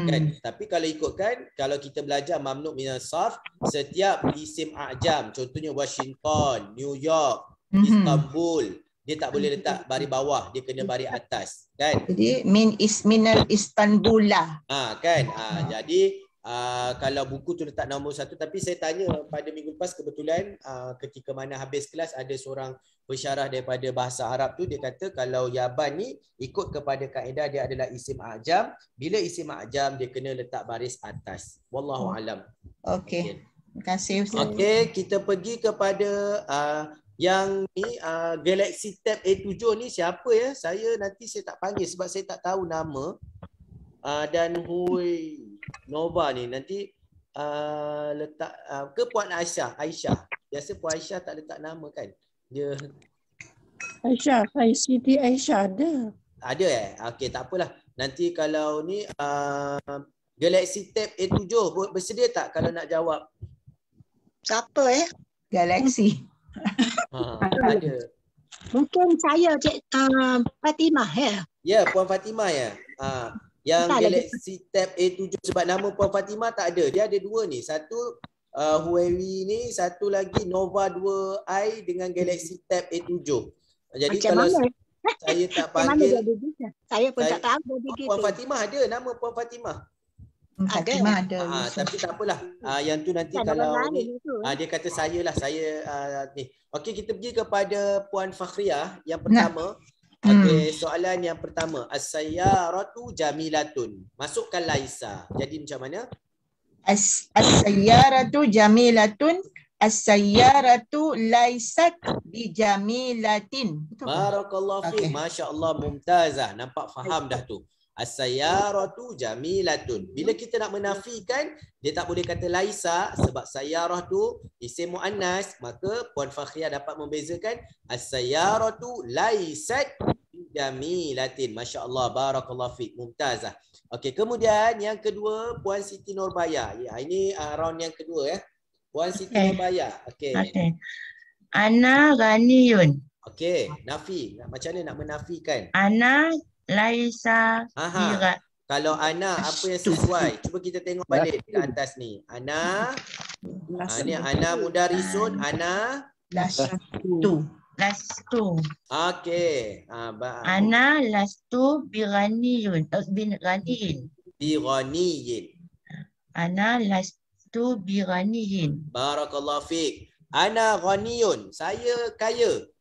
Kan? Tapi kalau ikutkan, kalau kita belajar mamnu' minas sarf, setiap isim ajam, contohnya Washington, New York, Istanbul, dia tak boleh letak baris bawah, dia kena baris atas, kan? Jadi minal Istanbula. Kan? Jadi kalau buku tu letak nombor 1, tapi saya tanya pada minggu lepas kebetulan ketika mana habis kelas ada seorang pensyarah daripada bahasa Arab tu, dia kata kalau Yaban ni ikut kepada kaedah dia adalah isim ajam. Bila isim ajam dia kena letak baris atas. Wallahu alam. Okey. Terima kasih Ustaz. Okey, kita pergi kepada yang ni Galaxy Tab A7 ni siapa ya? Saya tak panggil sebab saya tak tahu nama. Dan Hui Nova ni nanti letak ke Puan Aisyah. Biasa Puan Aisyah tak letak nama kan? Dia Aisyah, Siti Aisyah ada. Ada okey, tak apalah. Nanti kalau ni Galaxy Tab A7 bersedia tak kalau nak jawab? Siapa Galaxy. Ada. Mungkin saya Fatimah Ya, Puan Fatimah ya. Yang Galaxy Tab A7 sebab nama Puan Fatimah tak ada. Dia ada 2 ni. Satu Huawei ni, satu lagi Nova 2i dengan Galaxy Tab A7. Jadi macam kalau mana? Saya tak panggil. Saya pun tak tahu. Puan Fatimah ada nama Puan Fatimah. Fatimah ada. Tapi tak apalah. Yang tu nanti Tak ada kalau orang ni lain tu. dia kata saya lah, saya ni. Okey, kita pergi kepada Puan Fakhriah yang pertama. Okey, soalan yang pertama. As-sayyaratu jamilatun. Masukkan laisa. Jadi macam mana? As-sayyaratu jamilatun. As-sayyaratu laisat bijamilatin. Barakallahu fiik. Masya-Allah, mumtazah. Nampak faham dah tu. As-sayyaratu jamilatun. Bila kita nak menafikan, dia tak boleh kata laisa sebab sayyarah tu isim muannas, maka Puan Fakhriah dapat membezakan as-sayyaratu laisat jamilatin. Masya-Allah, barakallahu fiik, mumtazah. Okey, kemudian yang kedua Puan Siti Nurbaya. Ya, ini round yang kedua ya. Puan Siti Nurbaya. Okey. Ana ghaniyun. Okey, nafi. Macam mana nak menafikan? Ana laisa bira. Kalau ana apa yang sesuai? Cuba kita tengok balik ke atas ni. Ana ni ana mudarisun, ana lastu. Lastu. Okey. Ana lastu biraniyun. Biraniyin. Biraniyin. Ana lastu biraniyin. Barakallahu fiik. Ana ghaniyun. Saya kaya.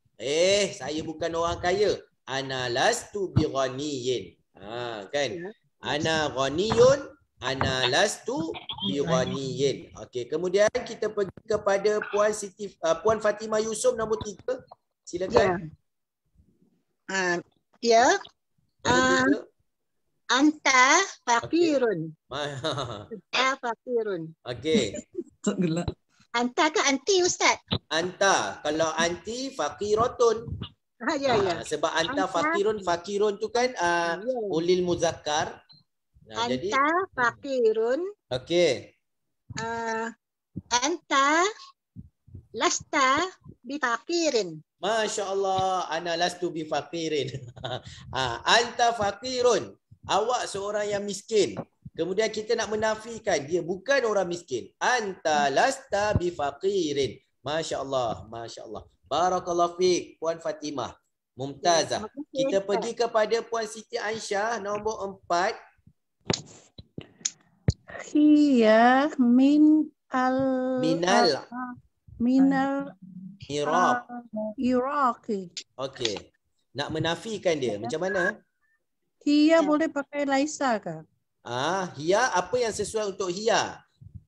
Saya bukan orang kaya. Ana lastu bighaniyin. Kan? Ana ghaniyun, ana lastu bighaniyin. Okey, kemudian kita pergi kepada Puan Fatimah Yusof nombor 3. Silakan. Anta fakirun. Anta fakirun. Okey. Tak gelak. Anta ke anti Ustaz? Anta. Kalau anti fakiratun. Ya. Sebab anta fakirun, fakirun tu kan ulil muzakkar. Jadi Anta fakirun. Okey. Anta lasta bifakirin. Masya-Allah, ana lastu bifakirin. Anta fakirun. Awak seorang yang miskin. Kemudian kita nak menafikan dia bukan orang miskin. Anta lasta bifakirin. Masya-Allah, masya-Allah. Barakallahu fiik, Puan Fatimah. Mumtazah. Kita pergi kepada Puan Siti Aisyah nombor 4. Hiya minal Iraqi. Okey. Nak menafikan dia macam mana? Hiya boleh pakai laisa ke? Hiya apa yang sesuai untuk hiya?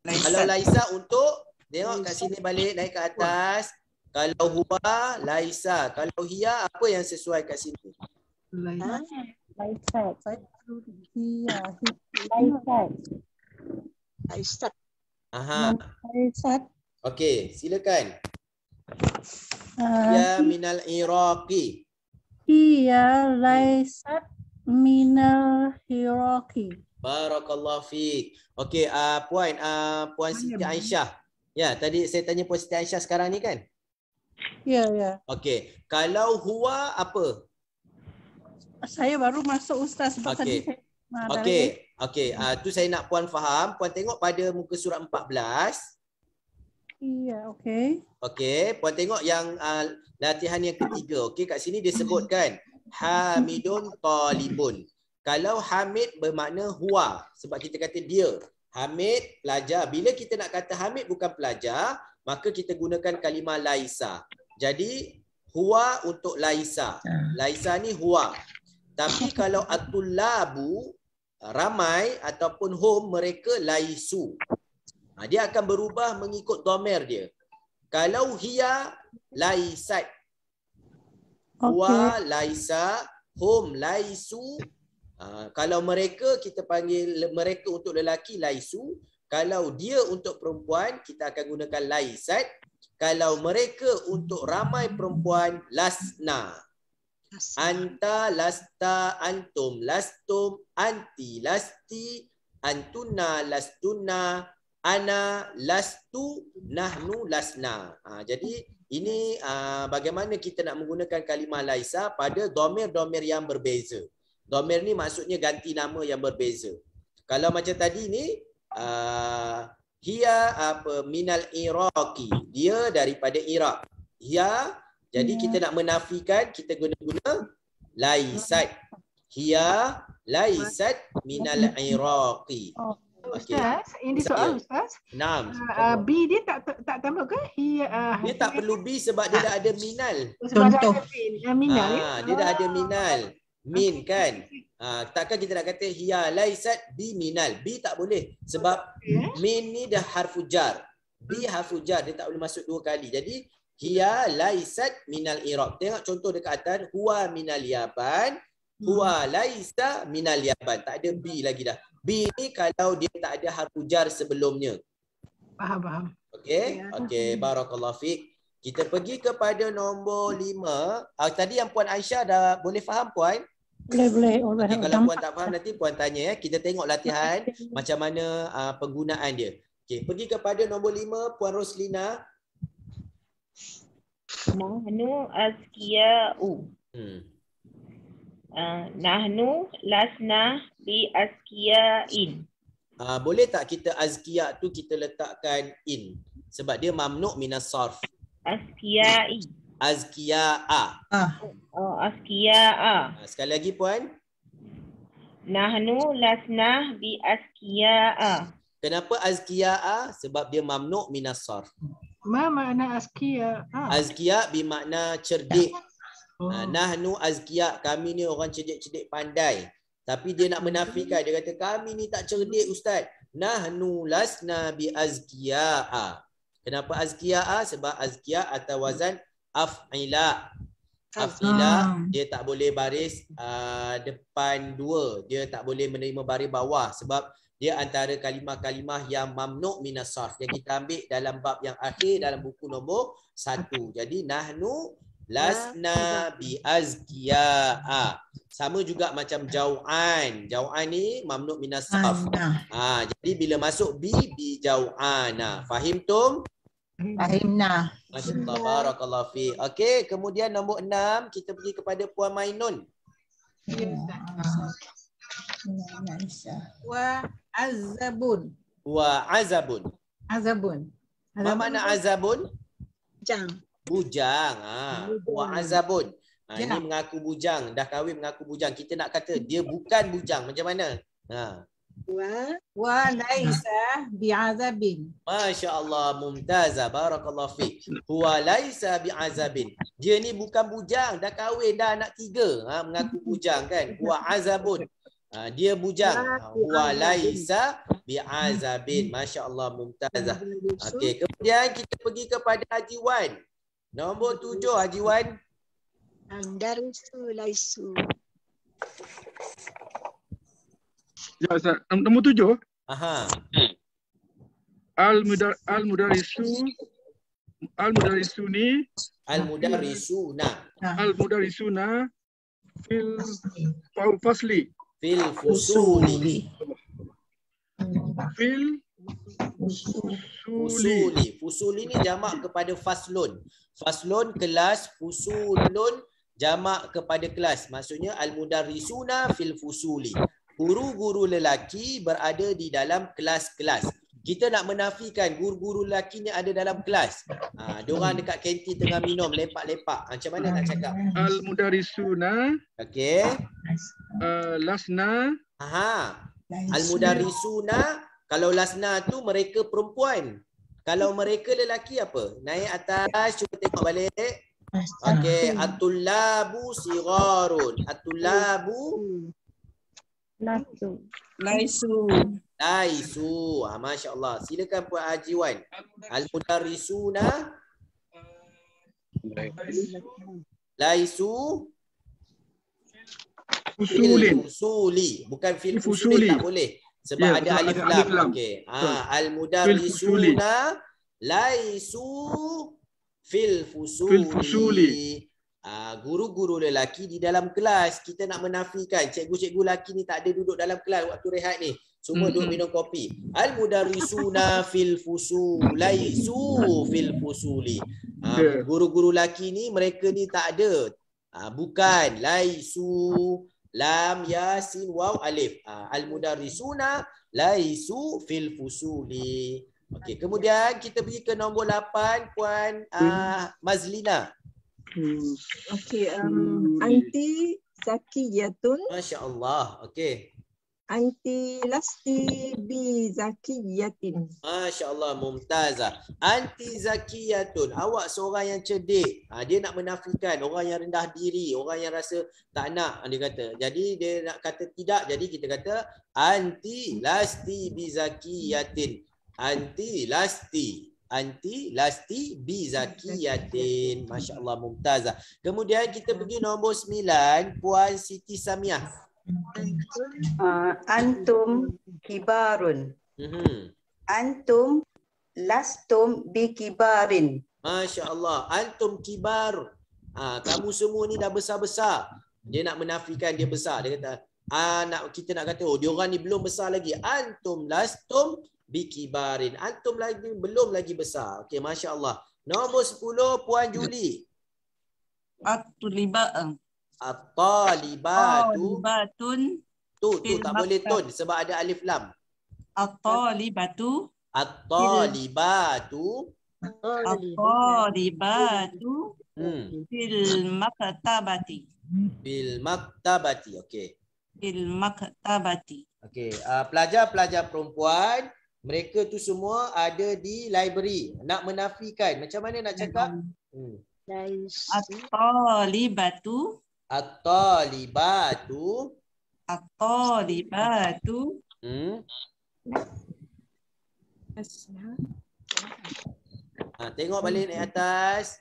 Kalau laisa untuk, tengok kat sini balik, naik ke atas. Kalau huwa, laisa. Kalau hiya, apa yang sesuai kat sini? Laisa. Hiya. Laisa. Laisa. Okey, silakan. Ya minal Iraqi. Hiya laisat minal Iraqi. Barakallahu fiik. Okey, Puan Siti Aisyah. Ya, tadi saya tanya Puan Siti Aisyah sekarang ni kan? Ya. Okey, kalau huwa apa? Saya baru masuk Ustaz sebab tadi saya Okey, tu saya nak Puan faham. Puan tengok pada muka surat 14. Iya, okey. Okey, Puan tengok yang latihan yang ketiga. Okey, kat sini disebutkan Hamidun talibun. Kalau Hamid bermakna huwa, sebab kita kata dia. Hamid pelajar. Bila kita nak kata Hamid bukan pelajar, maka kita gunakan kalimah laisa. Jadi huwa untuk laisa. Laisa ni huwa. Tapi kalau at-tullabu ramai ataupun hum, mereka laisu. Dia akan berubah mengikut dhamir dia. Kalau hiya laisat. Huwa laisa, hum laisu. Kalau mereka, kita panggil mereka untuk lelaki laisu. Kalau dia untuk perempuan, kita akan gunakan laisat. Kalau mereka untuk ramai perempuan, lasna. Anta, lasta, antum, lastum, anti, lasti, antuna, lastuna, ana, lastu, nahnu, lasna. Jadi ini bagaimana kita nak menggunakan kalimah laisa pada dhamir-dhamir yang berbeza. Dhamir ni maksudnya ganti nama yang berbeza. Kalau macam tadi ni, hiya minal Iraqi, dia daripada Iraq. Hiya, jadi kita nak menafikan, kita guna laisat. Hiya laisat minal Iraqi. Ustaz, ini soal Ustaz. Naam. B dia tak tambah ke? Dia tak perlu B sebab dia dah ada minal. Sebab dah ada minal ya. Dia dah ada minal. Min kan. Takkan kita nak kata hiya laisat bi minal. B tak boleh sebab min ni dah harfu jar. B harfu jar, dia tak boleh masuk dua kali. Jadi hiya laisat minal i'rab. Tengok contoh dekat atas, huwa minal yaban, huwa laisa minal yaban. Tak ada B lagi dah. B ni kalau dia tak ada harfu jar sebelumnya. Faham. Okey, barakallahu fiik. Kita pergi kepada nombor 5. Tadi yang Puan Aisyah dah boleh faham Puan? Boleh. Okay, kalau Puan tak faham nanti Puan tanya ya. Kita tengok latihan macam mana penggunaan dia. Okey, pergi kepada nombor 5 Puan Roslina. Nahnu azkiya'u. Nahnu lasna bi azkiya'in. Boleh tak kita azkiya tu kita letakkan in sebab dia mamnu' minas sarf. Azkiya'i. Azkiya'a. Azkiya'a. Sekali lagi Puan. Nahnu lasna bi azkiya'a. Kenapa azkiya'a? Sebab dia mamnu' minas sarf. Ma makna azkiya? Azkiya bermakna cerdik. Nahnu azkiya, kami ni orang cerdik-cerdik pandai. Tapi dia nak menafikan, dia kata kami ni tak cerdik Ustaz. Nahnu lasna bi azkiya'a. Kenapa azkiya'a? Sebab azkiya atau wazan af'ila. Af'ila dia tak boleh baris depan dua. Dia tak boleh menerima baris bawah sebab dia antara kalimah-kalimah yang mamnu' minas sarf yang kita ambil dalam bab yang akhir dalam buku nombor 1. Jadi nahnu lasna bi azkiya'a. Sama juga macam jau'an. Jau'an ni mamnu' minas sarf. Jadi bila masuk bi jau'ana. Fahim tum? Fahimna. Masya-Allah, barakallahu fi. Okey, kemudian nombor 6 kita pergi kepada Puan Mainun. Wa azabun. Wa azabun. Azabun. Apa makna azabun? Bujang. Bujang. Wa azabun. Ini mengaku bujang, dah kahwin mengaku bujang. Kita nak kata dia bukan bujang. Macam mana? Wa laisa bi'azabin. Masya-Allah, mumtazah, barakallahu fiik. Huwa laisa bi'azabin. Dia ni bukan bujang, dah kahwin dah anak 3. Mengaku bujang kan. Huwa azabun. Dia bujang. Huwa laisa bi'azabin. Masya-Allah, mumtazah. Okey, kemudian kita pergi kepada Haji Wan. Nombor 7 Haji Wan. Darisu laisu. Ya Ustaz, nombor 7. Aha. Al-mudarrisuni. Al-mudarrisuna fil fasli. Fil fusuli. Fil fusuli. Fusuli ni jamak kepada faslun. Faslun kelas, fusulun jamak kepada kelas. Maksudnya al-mudarrisuna fil fusuli. Guru-guru lelaki berada di dalam kelas-kelas. Kita nak menafikan guru-guru lelaki ni ada dalam kelas. Diorang dekat kantin tengah minum lepak-lepak. Macam mana nak cakap? Al-mudarrisuna. Okey. Lasna. Al-mudarrisuna, kalau lasna tu mereka perempuan. Kalau mereka lelaki apa? Naik atas, cuba tengok balik. Okey, at-tullabu sigharun. At-tullabu Laisu. Masya-Allah. Silakan Puan Haji Wan. Al-mudarrisuna laisu fil fusuli. Bukan fil fusuli, tak boleh. Sebab ada alif lam. Okey. Al-mudarrisuna laisu fil fusuli. Guru-guru lelaki di dalam kelas. Kita nak menafikan cikgu-cikgu lelaki ni tak ada duduk dalam kelas waktu rehat ni. Semua duduk minum kopi. Al-mudarrisuna fil fusulaisu fil fusuli. Guru-guru lelaki ni mereka ni tak ada. Bukan laisu lam yasin waw alif. Al-mudarrisuna laisu fil fusuli. Okey, kemudian kita pergi ke nombor 8 Puan Mazlina. Okey, anti zakiyatun. Masya-Allah. Okey. Anti lasti bi zakiyatin. Masya Allah, mumtazah. Anti zakiyatun. Awak seorang yang cerdik. Dia nak menafikan orang yang rendah diri, orang yang rasa tak nak, dia kata. Jadi dia nak kata tidak, jadi kita kata anti lasti bi zakiyatin. Anti lasti. Anti lasti bi zakiyatin. Masya Allah, mumtazah. Kemudian kita pergi nombor 9, Puan Siti Samiah. Antum kibarun. Antum lastum bi kibarin. Masya Allah. Antum kibar. Kamu semua ni dah besar-besar. Dia nak menafikan dia besar. Dia kata, kita nak kata, dia orang ni belum besar lagi. Antum lastum bi kibarin. Antum lagi belum lagi besar. Okey, Masya Allah. Nombor 10, Puan Juli. At-tuliba'ah. At-talibatu. Tu tak boleh tun sebab ada alif lam. At-talibatu. At-talibatu. At-talibatu. Fil maktabati. Bil maktabati. Okey. Fil maktabati. Okey. Pelajar-pelajar perempuan, mereka tu semua ada di library. Nak menafikan. Macam mana nak cakap? At-talibatu. At-talibatu. At-talibatu. Tengok balik naik atas.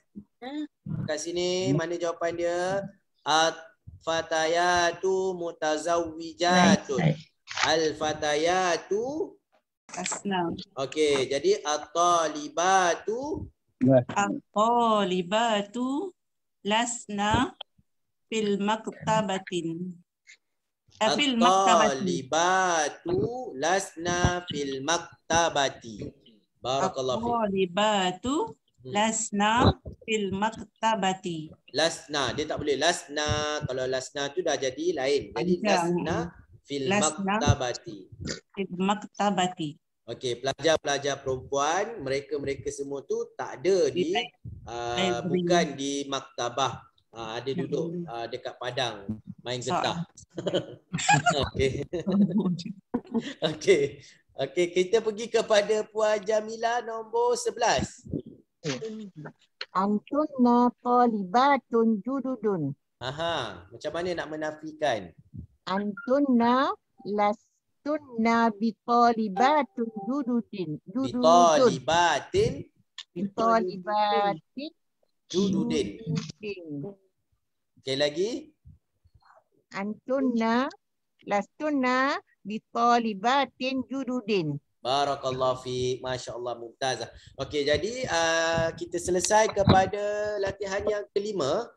Kat sini mana jawapan dia? At-fatayatu mutazawwijatun. Al-fatayatu asna. Okey, jadi at-talibatu. At-talibatu lasna fil maktabatin. Fil maktabati. At-talibatu lasna fil maktabati. Barakallahu fiik. At-talibatu lasna fil maktabati. Lasna, dia tak boleh lasna. Kalau lasna tu dah jadi lain. Jadi lasna fil maktabati. Fil maktabati. Okey, pelajar-pelajar perempuan, mereka semua tu tak ada di bukan di maktabah. Ada duduk dekat padang main getah. Okey. Okey. Okey, kita pergi kepada Puan Jamila nombor 11. Antunna talibatun jududun. Macam mana nak menafikan? Antunna lastunna bitalibatun jududin. Bitalibatin. Bitalibatin jududin. Sekali lagi. Antunna lastunna bitalibatin jududin. Barakallahu fiik. Masya Allah, mumtazah. Okey, jadi kita selesai kepada latihan yang kelima.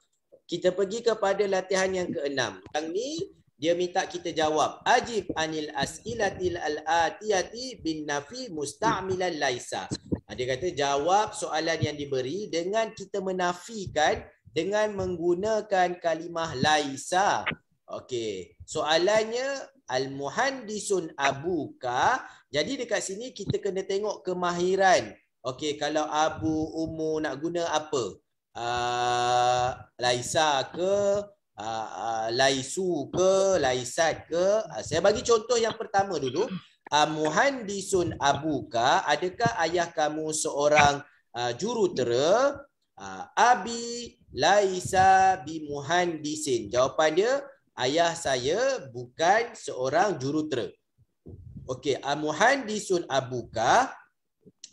Kita pergi kepada latihan yang keenam. Yang ni dia minta kita jawab. Ajib anil as'ilatil al-atiyati bin nafi musta'milan laisa. Dia kata jawab soalan yang diberi dengan kita menafikan dengan menggunakan kalimah laisa. Okey. Soalannya al-muhandisun abuka. Jadi dekat sini kita kena tengok kemahiran. Okey, kalau abu ummu nak guna apa? Laisa ke, laisu ke, laisat ke. Saya bagi contoh yang pertama dulu. Muhandisun abuka, adakah ayah kamu seorang jurutera? Abi laisa bimuhandisin. Jawapan dia, ayah saya bukan seorang jurutera. Okey, muhandisun abuka,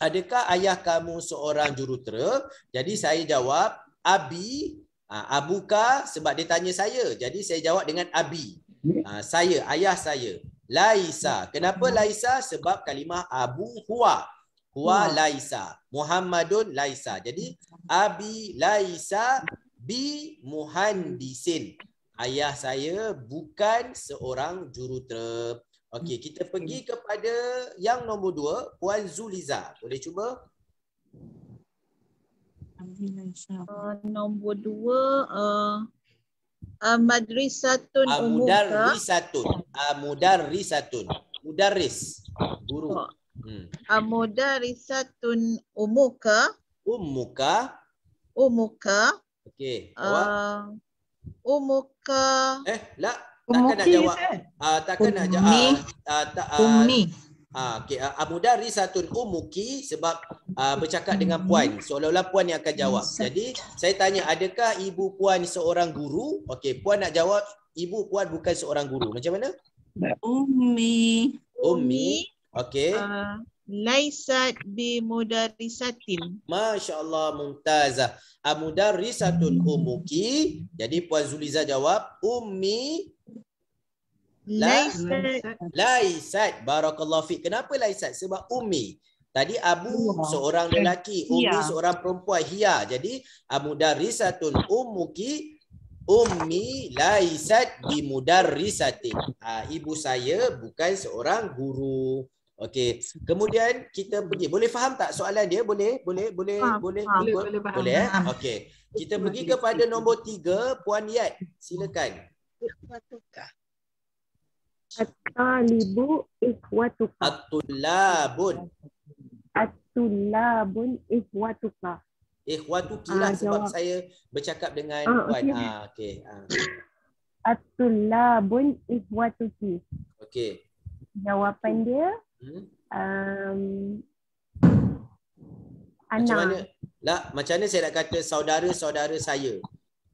adakah ayah kamu seorang jurutera? Jadi saya jawab abi, abuka sebab dia tanya saya. Jadi saya jawab dengan abi. Saya, ayah saya. Laisa. Kenapa laisa? Sebab kalimah abu huwa. Huwa laisa. Muhammadun laisa. Jadi abi laisa bi muhandisin. Ayah saya bukan seorang jurutera. Okey, kita pergi kepada yang nombor 2, Puan Zuliza. Boleh cuba? Nombor 2, Madrisatun umuka. Mudarrisatun. Mudarris. Guru. Mudarrisatun umuka. Umuka. Umuka. Okey. Umuka. La. Takkan nak Umuki, jawab. Ustaz. Takkan nak jawab. Ummi. Okay. Mudarrisatun umuki sebab bercakap dengan puan. Seolah-olah puan yang akan jawab. Jadi saya tanya, adakah ibu puan seorang guru? Okey, puan nak jawab ibu puan bukan seorang guru. Macam mana? Ummi. Ummi. Okey. Laisat bi mudarrisatin. Masya-Allah, mumtazah. Mudarrisatun umuki. Jadi puan Zuliza jawab ummi Laisat. Barakallahu fiik. Kenapa laisat? Sebab ummi. Tadi abu seorang lelaki, ummi seorang perempuan, hiya. Jadi mudarrisatun ummuki ummi laisat bimudarrisatin. Ibu saya bukan seorang guru. Okey. Kemudian kita pergi. Boleh faham tak soalan dia? Boleh faham. Okey. Kita pergi kepada nombor 3, Puan Yat. Silakan. At-talibu ikhwatuka. At-tullabun Ikhwatuka. Ikhwatuki lah sebab saya bercakap dengan puan. Okey. At-tullabun ikhwatuki. Okey. Jawapan dia macam mana? Macam mana saya nak kata saudara-saudara saya?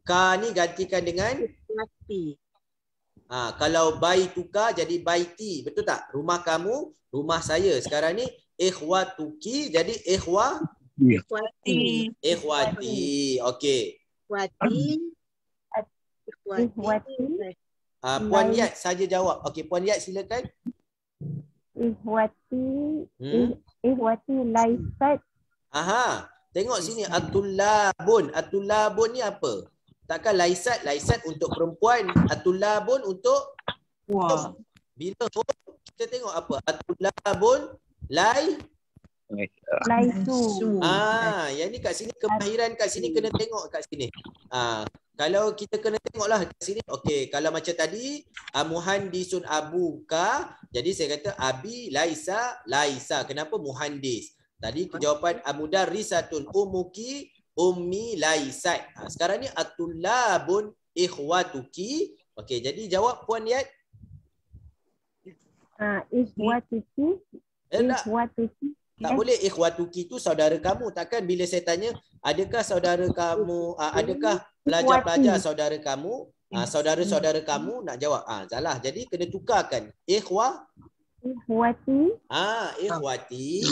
Ka ni gantikan dengan mati. Kalau baituka jadi baiti, betul tak? Rumah kamu, rumah saya. Sekarang ni ikhwatuki jadi ikhwati. Okey. Ikhwati. Puan Yat saja jawab. Okey, Puan Yat silakan. Ikhwati laisat. Tengok sini at-tullabun. At-tullabun ni apa? Takkan laisat untuk perempuan, at-tullabun untuk bila kita tengok apa? At-tullabun laisu. Yang ni kat sini kemahiran kat sini kena tengok kat sini. Kalau kita kena tengoklah kat sini. Okey, kalau macam tadi muhandisun abuka, jadi saya kata abi laisa. Kenapa muhandis? Tadi jawapan mudarrisatun umuki ummi laisat. Sekarang ni at-tullabun ikhwatuki. Okey, jadi jawab Puan Yat. Ikhwatuki. Tak boleh ikhwatuki tu saudara kamu. Takkan bila saya tanya, adakah saudara kamu, adakah pelajar-pelajar saudara kamu, saudara-saudara kamu, nak jawab. Salah. Jadi kena tukarkan. Ikhwati. Ikhwati.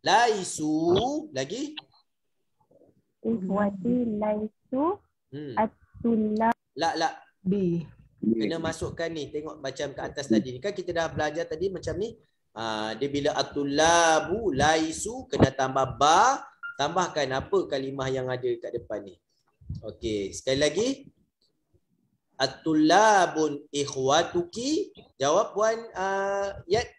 Laisu. Lagi? Ikhwati laisu at-tullab. B. Kena masukkan ni. Tengok macam ke atas tadi ni. Kan kita dah belajar tadi macam ni. Dia bila at-tullabu laisu kena tambah ba. Tambahkan apa kalimah yang ada kat depan ni. Okey. Sekali lagi. At-tullabun ikhwatuki. Jawab Puan Yat.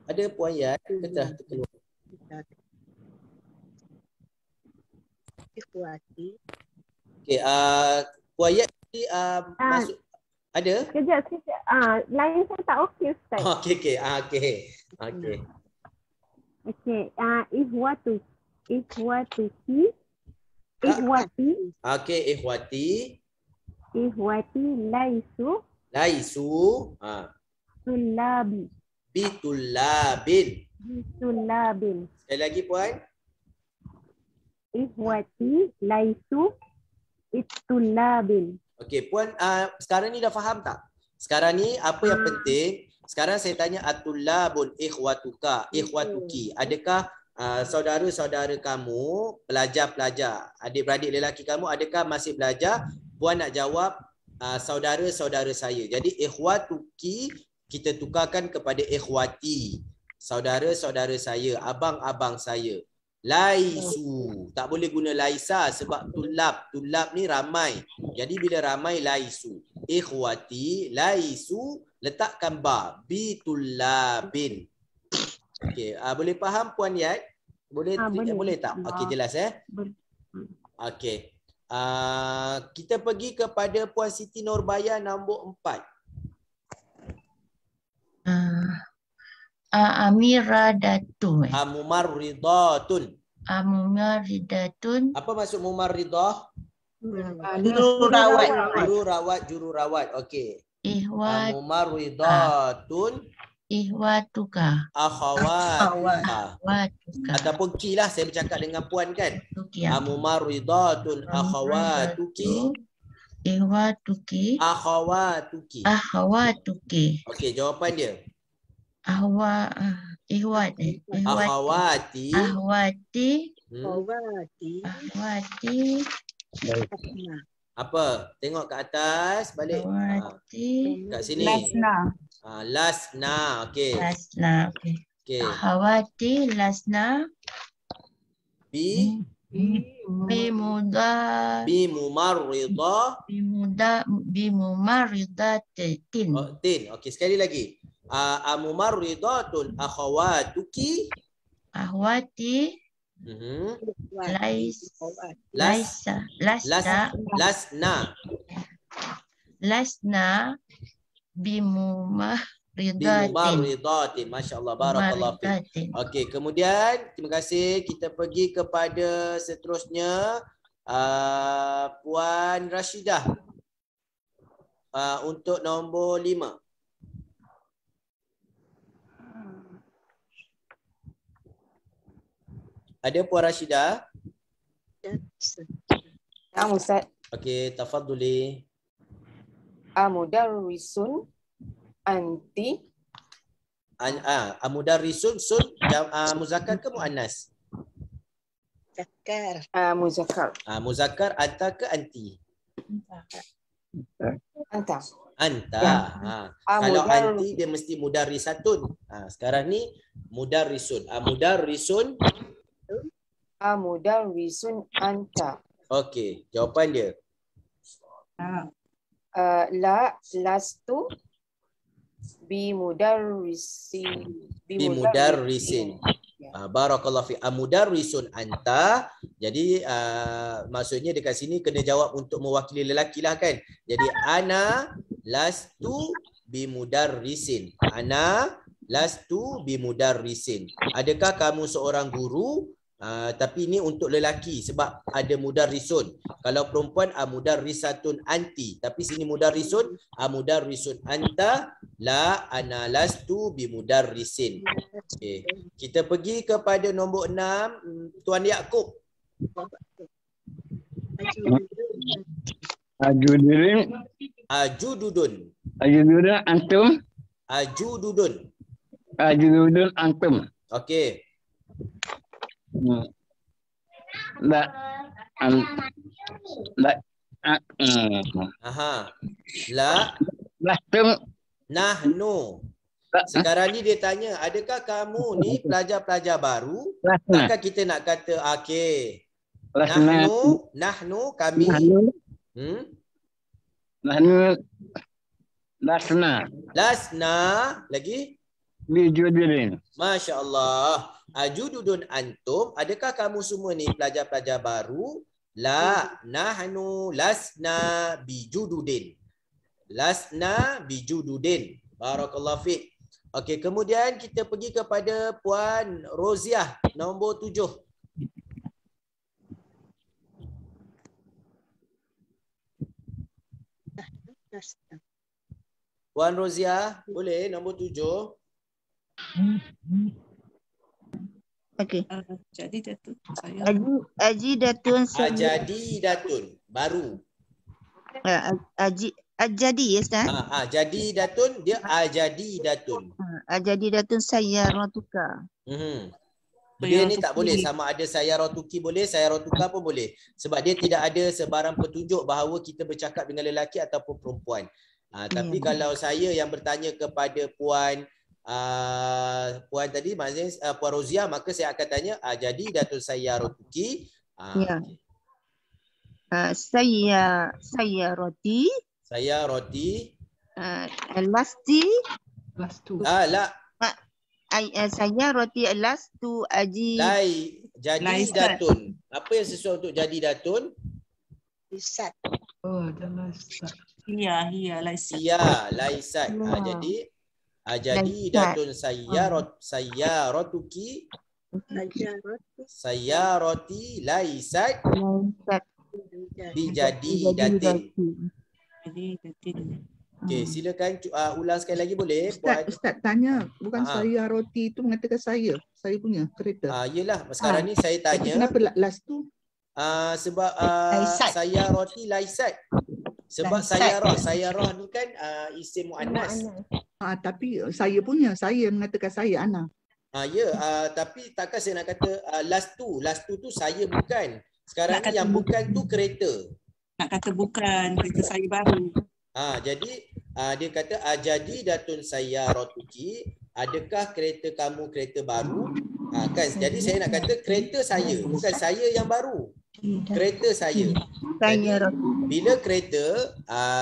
Ada Puan Yat ke dah terkeluar? Ikhwati. Okey, Puan Yat masuk ada? Sekejap. Lain saya tak okey Ustaz. Okey. Okey, ikhwatuki. Ikhwati. Okey, Ikhwati laisu. Tullabi. Bitullabin. Sekali lagi Puan. Ikhwati laisu itullabin. Okey, Puan, sekarang ni dah faham tak? Sekarang ni apa yang penting? Sekarang saya tanya at-tullabun ikhwatuki. Adakah saudara-saudara kamu, pelajar-pelajar, adik-beradik lelaki kamu, adakah masih belajar? Puan nak jawab saudara-saudara saya. Jadi ikhwatuki kita tukarkan kepada ikhwati. Saudara-saudara saya, abang-abang saya. Laisu. Tak boleh guna laisa sebab tulab ni ramai. Jadi bila ramai laisu. Ikhwati laisu, letakkan ba. Bitullabin. Okey, boleh faham Puan Yat? Boleh tak? Okey, jelas Okey. Kita pergi kepada Puan Siti Nurbaya nombor 4. Amiradatun. Mumarridatun. Mumaridatun. Apa maksud mumarridah? Jururawat. Okey. Mumarridatun Ihwatuka. akhawatuka. Ataupun ki lah, saya bercakap dengan puan kan. Mumarridatun akhawatuki. Ihwatuki. Akhawatuki. Okey, jawapan dia. Ihwati. Apa? Tengok ke atas, balik. Kat sini. Lasna. Okey. Okey. Ahwati lasna. Bimumaridatin. Okey, sekali lagi. Mumarridatun akhawatuki. Ahwati. Lasna bimumaridatin. Masya-Allah, barakallahu fiik. Okey, kemudian terima kasih, kita pergi kepada seterusnya Puan Rashidah. Untuk nombor 5. Ada Puan Rashidah? Ya, Ustaz. Okey, tafadhuli. Mudarrisun anti. Mudarrisun muzakkar ke muannas? Muzakkar. Muzakkar, anta ke anti? Anta. Kalau anti dia mesti mudarrisatun. Sekarang ni mudarrisun. Mudarrisun. Mudarrisun anta. Okey, jawapan dia. Lastu bimudarrisin. Barakallahu fi. Mudarrisun anta. Jadi maksudnya dekat sini kena jawab untuk mewakili lelaki lah kan. Jadi ana lastu bimudarrisin. Ana lastu bimudarrisin. Adakah kamu seorang guru? Tapi ini untuk lelaki sebab ada mudarrisun. Kalau perempuan mudarrisatun anti. Tapi sini mudarrisun anta. La ana lastu bimudarrisin. Okay. Kita pergi kepada nombor 6, Tuan Yaakob. Ajududun antum. Ajududun antum. Okey. Nahnu. Sekarang ni dia tanya, adakah kamu ni pelajar-pelajar baru? Maka kita nak kata okey. Nahnu kami. Nahnu lasna lagi bijududin. Masya-Allah. Ajududun antum, adakah kamu semua ni pelajar-pelajar baru? La nahnu lasna bijududin. Barakallahu fiik. Okey, kemudian kita pergi kepada Puan Roziah nombor 7. Puan Roziah, boleh nombor 7? Okey. Ajadidatun. Ajadidatun baru. Ajadi ya Ustaz? Jadidatun dia ajadidatun. Ajadidatun sayyaratuka. Dia ni tak boleh, sama ada sayyaratuki boleh, sayyaratuka pun boleh. Sebab dia tidak ada sebarang petunjuk bahawa kita bercakap dengan lelaki ataupun perempuan. Tapi kalau saya yang bertanya kepada Puan tadi, maksudnya Puan Roziah, maka saya akan tanya jadidatun sayyaratuki. Sayyarati. Lastu. Sayyarati lastu aji. Jadidatun. Apa yang sesuai untuk jadidatun? Laisat. Laisat. Jadi jadidatun sayyaratuki. sayyarati laisat bijadidatin. Okey, silakan ulang sekali lagi boleh? Ustaz tanya, bukan saya roti itu mengatakan saya punya kereta. Yelah, sekarang ni saya tanya. Kenapa last tu? Sebab saya roti laisat. Sebab sayarah ni kan isim muannas. Tapi saya mengatakan saya Ana. Tapi takkan saya nak kata last tu saya bukan. Sekarang ni yang bukan tu kereta. Nak kata bukan, kereta saya baru. Jadi dia kata ajadidatun sayyaratuki, adakah kereta kamu kereta baru? Kan, jadi saya nak kata kereta saya, bukan saya yang baru. Kereta saya. Jadi, bila kereta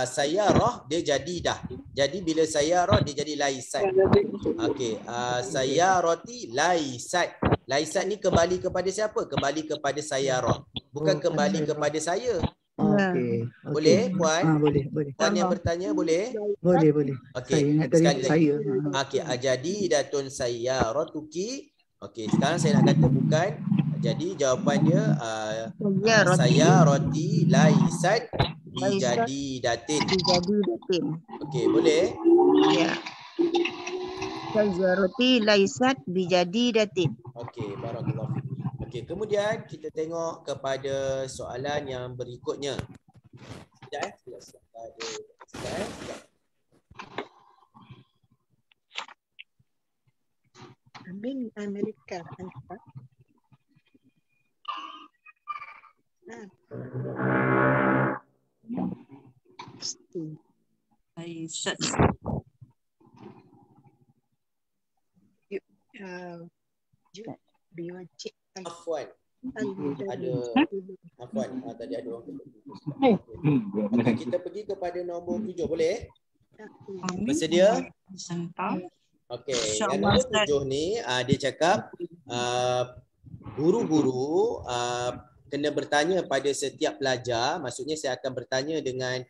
sayyarah dia jadi dah. Jadi bila sayyarah dia jadi laisat. Okey, sayyarati laisat. Laisat ni kembali kepada siapa? Kembali kepada sayyarah. Bukan kembali kepada saya. Okey. Boleh puan? Boleh. Puan yang bertanya boleh? Boleh. Okey. Saya ingat tadi Sekali saya. Okey, ajadidatun sayyaratuki. Okey, sekarang saya nak kata bukan. Jadi jawapan dia sayyarati laisat bijadidatin. Okey, boleh? Ya. Sayyarati laisat bijadidatin. Okey, barakallahu fiik. Okey, kemudian kita tengok kepada soalan yang berikutnya. Amin Amerika. Laisat. Biwajib. Afwan. Tadi ada orang. Okay, kita pergi kepada nombor 7 boleh? Bersedia? Okey, yang nombor 7 ni dia cakap guru-guru kena bertanya pada setiap pelajar. Maksudnya saya akan bertanya dengan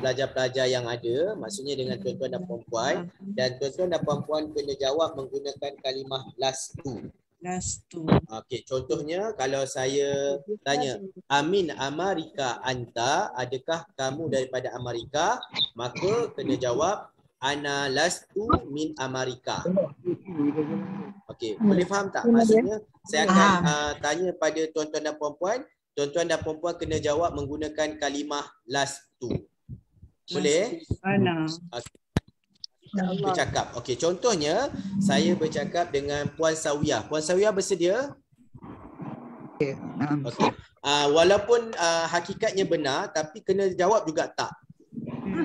pelajar-pelajar yang ada, maksudnya dengan tuan-tuan dan puan-puan, dan tuan-tuan dan puan-puan kena jawab menggunakan kalimah lastu. Okey, contohnya kalau saya tanya Amin Amerika anta, adakah kamu daripada Amerika? Maka kena jawab ana lastu min Amerika. Okey, boleh faham tak? Maksudnya saya akan tanya pada tuan-tuan dan puan-puan, tuan-tuan dan puan-puan kena jawab menggunakan kalimah lastu. Boleh? Ana. Bercakap. Okey, contohnya saya bercakap dengan Puan Sawiyah. Puan Sawiyah bersedia? Okey. Walaupun hakikatnya benar tapi kena jawab juga tak.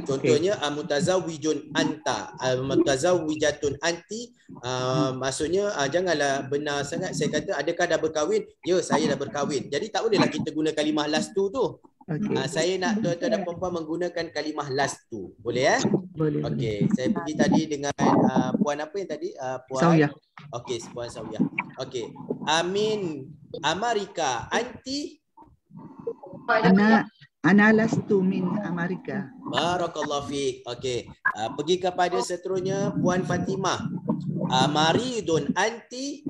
Contohnya mutazawwijun anta, mutazawwijatun anti, maksudnya janganlah benar sangat saya kata adakah dah berkahwin? Ya, saya dah berkahwin. Jadi tak bolehlah kita guna kalimah lastu tu. Saya nak tuan-tuan dan puan-puan menggunakan kalimah lastu. Boleh Boleh. Okey, saya pergi tadi dengan puan apa yang tadi? Puan Sawiyah. Okey, puan Sawiyah. Okey. Amin Amerika anti Ana lastu min Amerika. Barakallahu fiik. Okey. Pergi kepada seterusnya Puan Fatimah. Maridun anti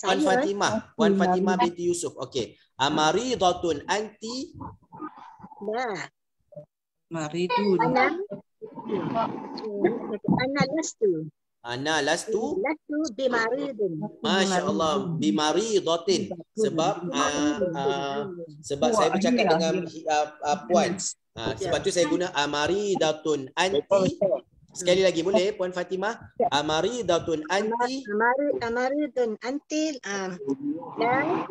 Puan Fatimah. Puan Fatimah binti Yusuf. Okey. Amaridatun anti Maridun. Ana lastu. Ana lastu bimaridin. Masya-Allah, bimaridatin. Sebab saya bercakap dengan puan. Sebab tu saya guna amaridatun anti. Sekali lagi boleh Puan Fatimah? Amaridatun anti. Amaridun anti dan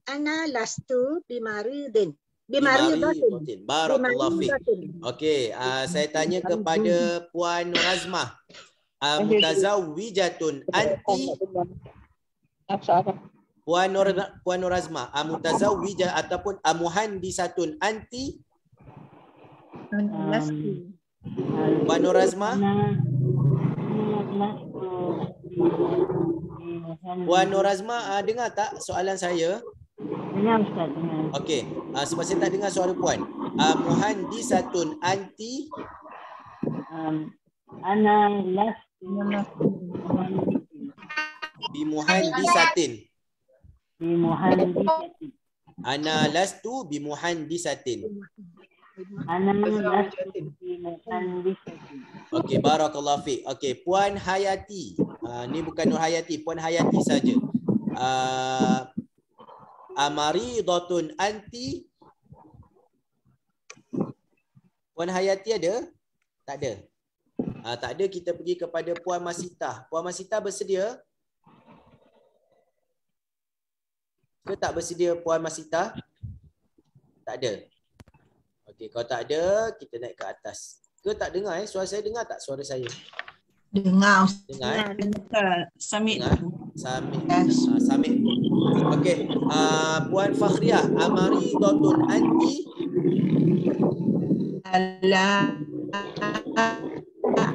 ana lastu bimaridin. Bimaridatin. Barakallahu fiik. Okey, saya tanya kepada Puan Nur Azmah. Mutazawwijatun anti. Puan Nur Azmah, mutazawwijah ataupun muhandisatun anti. Puan Nur Azmah. Puan Nur Azmah, dengar tak soalan saya? Dengar Ustaz, dengar. Okey, sebab saya tak dengar suara puan. Muhandisatun anti. Ana lastu bimuhandisatin. bimuhandisatin. Ana lastu bimuhandisatin. Ana lastu bimuhandisatin. Okey, barakallahu fiik. Okey, Puan Hayati. Ni bukan Nur Hayati, Puan Hayati saja. Amaridatun anti. Puan Hayati ada? Tak ada. Tak ada, kita pergi kepada Puan Masita. Puan Masita bersedia? Ke tak bersedia Puan Masita? Tak ada. Okey, kalau tak ada, kita naik ke atas. Ke tak dengar suara saya, dengar tak suara saya? Dengar. Dengar. Samit. Samit. Okey, Puan Fakhriah, amaridatun anti.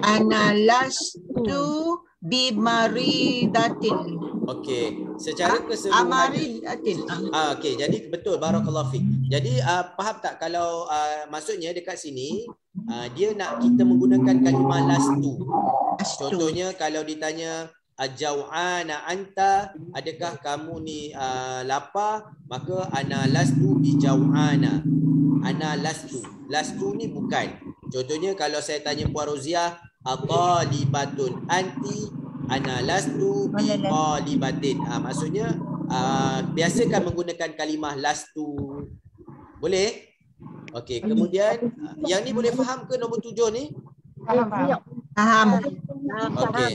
Ana lastu bimaridatin. Okey, secara keseluruhan. Okey, jadi betul, barakallahu fiik. Jadi faham tak kalau maksudnya dekat sini dia nak kita menggunakan kalimah lastu. Contohnya kalau ditanya ajau'ana anta, adakah kamu ni lapar, maka ana lastu bijau'ana. Ana lastu. Lastu ni bukan. Contohnya kalau saya tanya Puan Roziah, atalibatun anti, ana lastu bitalibatin. Maksudnya biasakan menggunakan kalimah lastu. Boleh? Okey, kemudian yang ni boleh faham ke nombor 7 ni? Faham. Okey.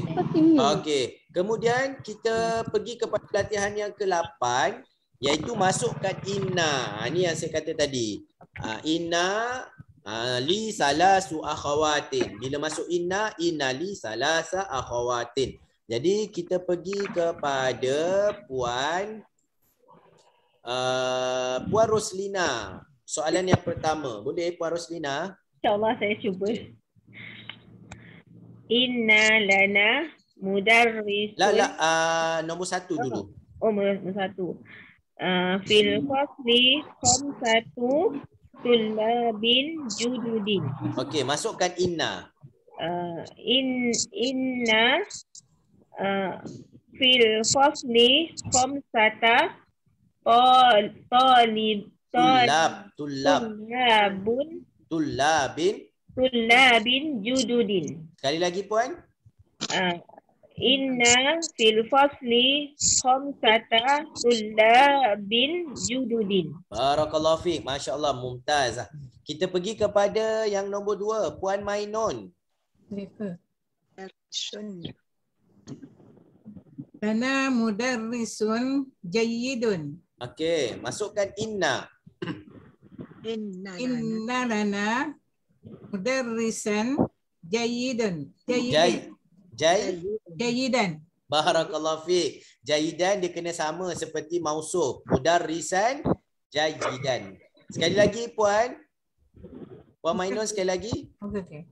Okey. Kemudian kita pergi kepada latihan yang ke-8 iaitu masukkan inna. Ini yang saya kata tadi. Inna li salasu akhawatin. Bila masuk inna li salasa akhawatin. Jadi kita pergi kepada Puan Roslina. Soalan yang pertama. Boleh Puan Roslina? InsyaAllah saya cuba. Inna lana mudarrisun. Nombor 1 dulu. Nombor 1. Fil fasli khamsatu tullabin jududin. Okey, masukkan inna. Inna fil fasli khamsata tullabin jududin. Sekali lagi Puan. Inna fil fasli khamsata tullabin jududin. Barakallahu fiik. Masya-Allah, mumtaz. Kita pergi kepada yang nombor 2, Puan Mainun. Ana mudarrisun jayyidun. Okey, masukkan inna. Inna lana mudarrisan jayyidun. Jayyidan. Barakallahu fiik. Jayyidan dia kena sama seperti mausuf. Mudarrisan jayyidan. Sekali lagi Puan. Puan Mainun sekali lagi. Okey.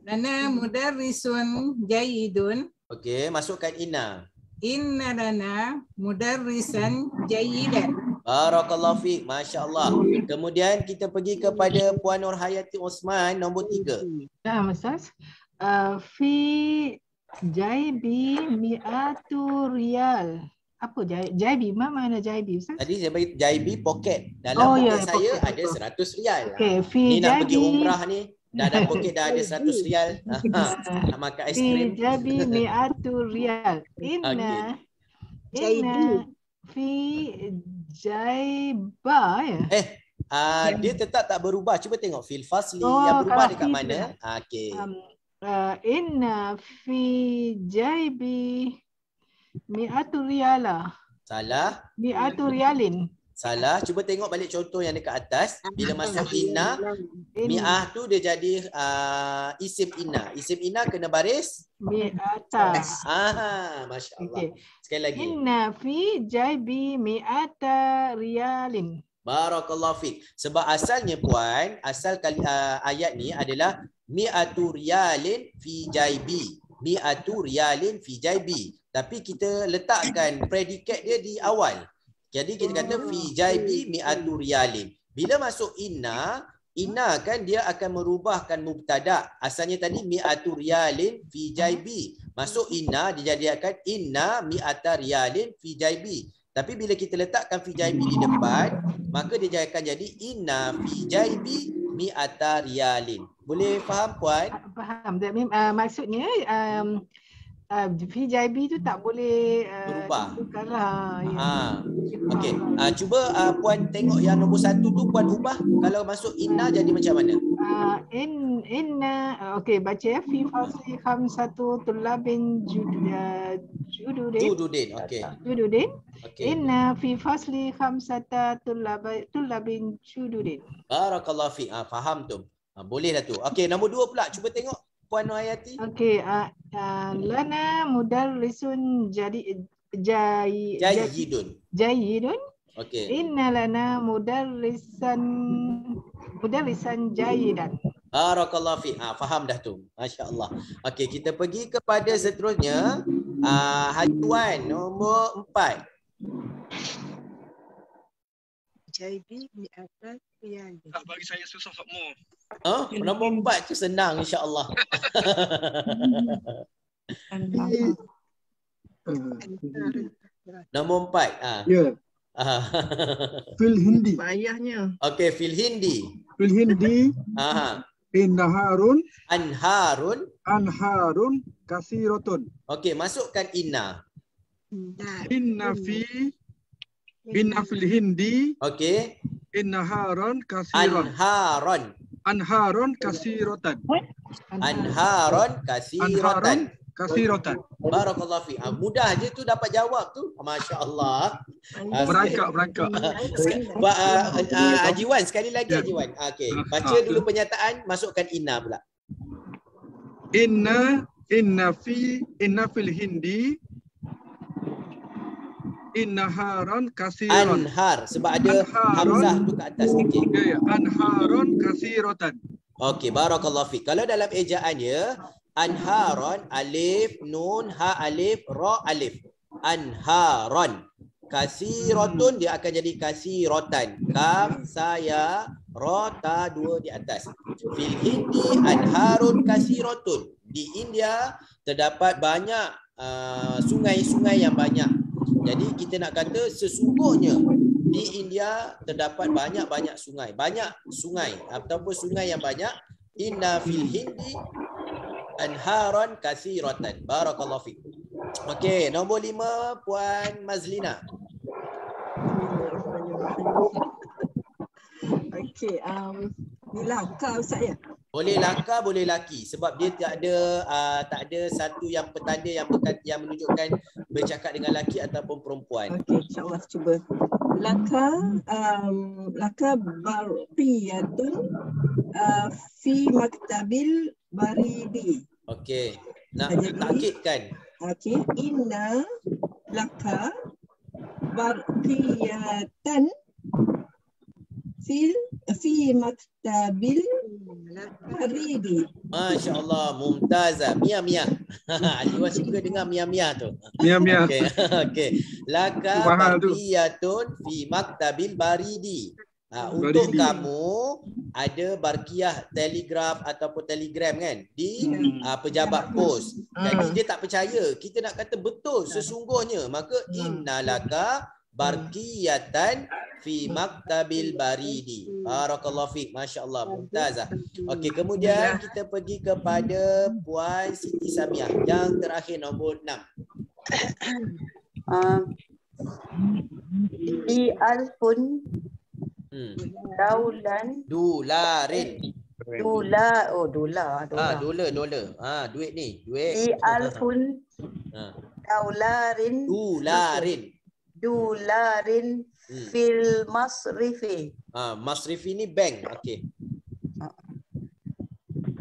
Lana mudarrisun jayyidun. Okey, masukkan inna. Inna lana mudarrisan jayyidan. Barakallahu fiik. Masya-Allah. Kemudian kita pergi kepada Puan Nur Hayati Osman nombor 3. Ustaz. Fi jaibi mi'atu riyal. Apa jaibi? Mana jaibi Ustaz? Tadi saya bagi jaibi poket. Dalam poket saya ada 100 rial. Okey, fi ni nak pergi jaibi umrah ni. Dalam poket dah ada 100 rial. Nak makan aiskrim. Fi jaibi mi'atu riyal. Inna fi jaiba ya. Dia tetap tak berubah. Cuba tengok fil fasli yang berubah dekat mana? Okey. Inna fi jaibi mi'atu riyala. Salah. Mi'atu riyalin. Salah. Cuba tengok balik contoh yang dekat atas. Bila masuk inna, mi'ah tu dia jadi isim inna. Isim inna kena baris mi'ata. Masya-Allah. Sekali lagi. Inna fi jaibi mi'ata riyalin. Barakallahu fiik. Sebab asalnya Puan, asal ayat ni adalah mi'atu riyalin fi jaibi. Mi'atu riyalin fi jaibi. Tapi kita letakkan predikat dia di awal. Jadi kita kata fi jaibi mi'atu riyalin. Bila masuk inna, Inna kan dia akan merubahkan mubtada. Asalnya tadi mi'atu riyalin fi jaibi. Masuk inna dijadikan inna mi'ata riyalin fi jaibi. Tapi bila kita letakkan fi jaibi di depan, maka dia akan jadi inna fi jaibi mi'ata riyalin. Boleh faham puan? Faham. Maksudnya VJB tu tak boleh berubah. Ya. Okey. Cuba puan tengok yang nombor 1 tu puan ubah. Kalau masuk inna jadi macam mana? Okey, baca ya. Fi fasli khamsatu tullabin jududin. Okey. Jududin. Okey. Inna fi fasli khamsata tullabin jududin. Barakallahu fi. Faham tu. Boleh dah tu. Okey, nombor 2 pula. Cuba tengok Puan Hayati. Okey, lana mudarrisun Jayyidun. Okey. Inna lana mudarrisan jayyidan. Barakallahu fi. Faham dah tu. Masya-Allah. Okey, kita pergi kepada seterusnya. Hajuan nombor 4. JB di atas riyal. Tak bagi saya susah semua. Nombor 4 tu senang insya-Allah. Nombor 4. Ya. Fil Hindi. Payahnya. Okey, fil Hindi. Fil Hindi. Innaharun. Anharun kasiratun. Okey, masukkan inna. Inna fil Hindi. Okey. Innaharon kasiron. Anharon kasiratan. Kasiratan. Barakallahu fi. Mudah je tu dapat jawab tu. Masya-Allah. Berangkat. Haji Wan sekali lagi Haji Wan. Okey, baca dulu pernyataan, masukkan inna pula. Inna fil Hindi innaharon kasiron. Anhar sebab ada hamzah tu ke atas sikit. Ya, anharon kasiratan. Okey, barakallahu fi. Kalau dalam ejaannya anharon alif nun ha alif ra alif. Anharon. Kasiratun dia akan jadi kasiratan. Kaf saya ra ta dua di atas. Fil Hindi anharun kasiratun. Di India terdapat banyak sungai-sungai yang banyak. Jadi kita nak kata sesungguhnya di India terdapat banyak-banyak sungai. Banyak sungai ataupun sungai yang banyak. Inna fil Hindi anharan katsiratan. Barakallahu fiik. Okey, nombor 5 Puan Mazlina. Okey, laka Ustaz ya. Boleh laka, boleh laki sebab dia tak ada satu yang petanda yang menunjukkan bercakap dengan laki ataupun perempuan. Okey, insya-Allah cuba. Laka barqiyatun fi maktabil baridi. Okey, nak takkidkan. Okey, inna laka barqiyatan fi maktabil baridi. Masya-Allah, mumtazah. Mia. Aliwa suka dengar mia tu. Mia. Okey. Laka barqiyatun fi maktabil baridi. Untuk kamu ada barqiyah telegraf ataupun telegram kan di pejabat pos. Jadi dia tak percaya. Kita nak kata betul sesungguhnya, maka innalaka barqiyatan fi maktabil baridi. Barakallahu fiik. Masya-Allah, mumtazah. Okey, kemudian kita pergi kepada Puan Siti Samiah yang terakhir nombor 6. Di alfun dolarin. Dolar. Duit ni, duit. Di alfun dolarin fil masrifi. Masrifi ni bank. Okey.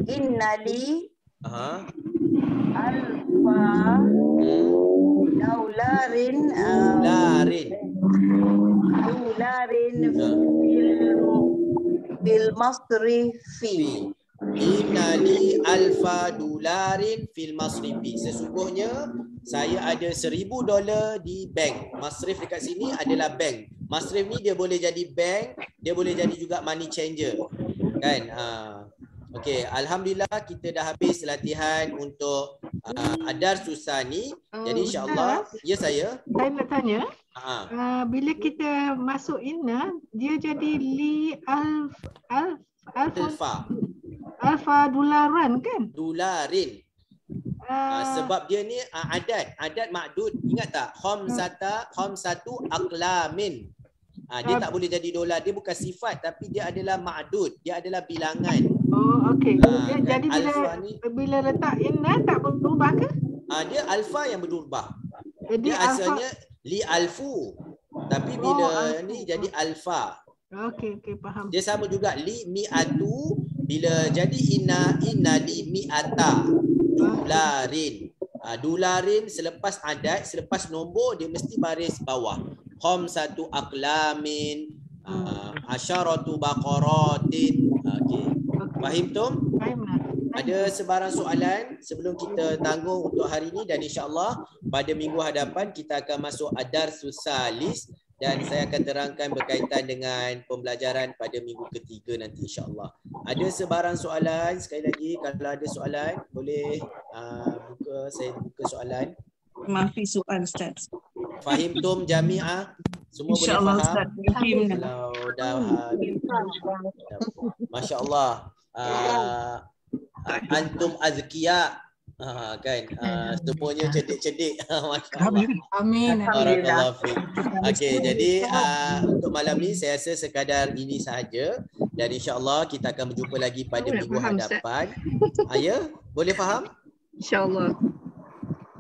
Innali alfa dolarin fil masrifi. Innali alfa dolarin fil masrifi. Sesungguhnya saya ada $1,000 di bank. Masrif dekat sini adalah bank. Masrif ni dia boleh jadi bank, dia boleh jadi juga money changer. Kan? Okey, alhamdulillah kita dah habis latihan untuk Adar Susani. Jadi insya-Allah, ya saya. Saya nak tanya, bila kita masuk inna, dia jadi li alfa dularan kan? Dularin. Sebab dia ni adat ma'dud. Ingat tak? Khamsatu aqlamin. Dia tak boleh jadi dolar. Dia bukan sifat tapi dia adalah ma'dud. Dia adalah bilangan. Oh, okey. Jadi bila letak inna tak berubah ke? Dia alfa yang berubah. Dia asalnya li alfu. Tapi bila ni jadi alfa. Okey, faham. Dia sama juga li mi'atu. Bila jadi inna li mi'ata dularin. Dularin selepas adat, selepas nombor dia mesti baris bawah. Khamsatu aqlamin, asyaratu baqaratin. Okey. Fahim Tom? Ada sebarang soalan sebelum kita tanggung untuk hari ini, dan insya-Allah pada minggu hadapan kita akan masuk Ad-Darsus Salis dan saya akan terangkan berkaitan dengan pembelajaran pada minggu ketiga nanti insya-Allah. Ada sebarang soalan? Sekali lagi kalau ada soalan boleh saya buka soalan. Mafi soal Ustaz. Fahim Tom jami'ah? Semua InsyaAllah, boleh faham? Ustaz. Kalau dah masya-Allah. Antum azkiya. Kan semuanya cerdik-cerdik. Masya-Allah. Amin. Barakallahu fiik. Okey, jadi untuk malam ni saya rasa sekadar ini sahaja dan insya-Allah kita akan berjumpa lagi pada minggu hadapan. Ya, boleh faham? Insya-Allah.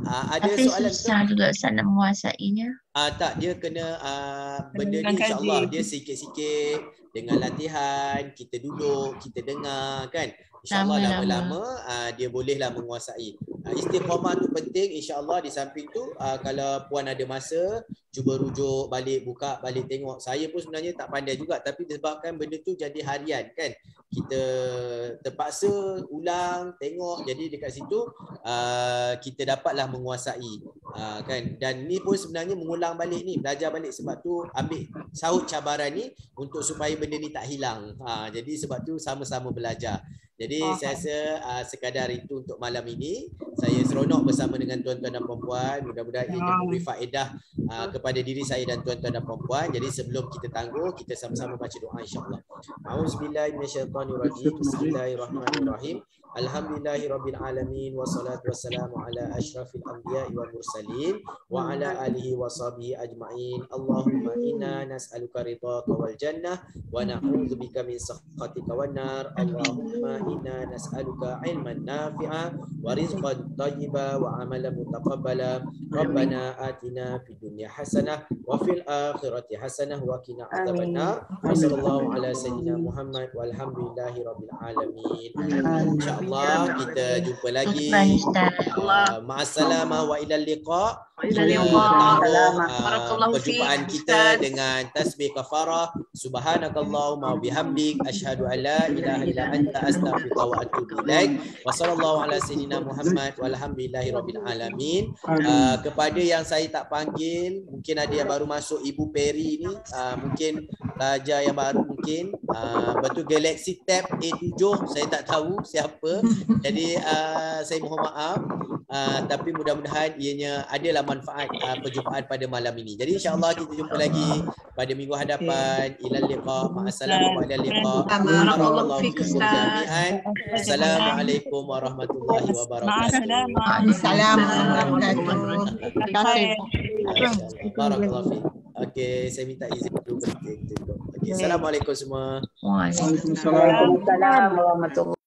Ada tapi soalan susah juga Ustaz nak menguasainya. Tak, dia kena benda ni insya-Allah dia sikit-sikit dengan latihan, kita duduk, kita dengar kan. InsyaAllah lama-lama dia bolehlah menguasai. Istiqamah tu penting insya-Allah. Di samping tu kalau puan ada masa, cuba rujuk balik, buka balik tengok. Saya pun sebenarnya tak pandai juga tapi disebabkan benda tu jadi harian kan. Kita terpaksa ulang, tengok. Jadi dekat situ kita dapatlah menguasai kan. Dan ni pun sebenarnya mengulang balik ni, belajar balik, sebab tu ambil sahut cabaran ni untuk supaya benda ni tak hilang. Jadi sebab tu sama-sama belajar. Jadi saya rasa sekadar itu untuk malam ini. Saya seronok bersama dengan tuan-tuan dan puan-puan. Mudah-mudahan ia memberi faedah kepada diri saya dan tuan-tuan dan puan-puan. Jadi sebelum kita tangguh, kita sama-sama baca doa insya-Allah. A'udzubillahi minasyaitonirrajim. Bismillahirrahmanirrahim. Alhamdulillahirabbil alamin wassalatu wassalamu ala asyrafil anbiya'i wal mursalin wa ala alihi washabihi ajmain. Allahumma inna nas'aluka ridhaka wal jannah wa na'udzubika min sakhatika wan nar. Allahumma inna nas'aluka ilman nafi'a wa rizqan thayyiba wa amalan mutaqabbala. Rabbana atina fid dunya hasanah wa fil akhirati hasanah wa qina adzabannar. Sallallahu ala sayyidina Muhammad walhamdulillahi rabbil alamin. Insyaallah kita jumpa lagi. Ma'assalamah wa ilal liqa. Perjumpaan kita dengan tasbih kafarah. Subhanakallahumma wa bihamdik asyhadu an la ilaha illa anta astaghfiruka wa atubu ilaik. Wa sallallahu ala sayyidina Muhammad walhamdulillahi rabbil alamin. Kepada yang saya tak panggil, mungkin ada yang baru masuk, Ibu Peri ni, mungkin pelajar yang baru mungkin. Betul Galaxy Tab A7 saya tak tahu siapa. Jadi saya mohon maaf. Tapi mudah-mudahan ianya adalah manfaat perjumpaan pada malam ini. Jadi insya-Allah kita jumpa lagi pada minggu hadapan. Ilal liqa. Ma'assalam wa ilal liqa. Barakallahu fikum jami'an. Assalamualaikum warahmatullahi wabarakatuh. Waalaikumsalam warahmatullahi wabarakatuh. Barakallahu fikum. Okey, saya minta izin dulu berhenti. Okey, assalamualaikum semua. Waalaikumsalam. Waalaikumsalam warahmatullahi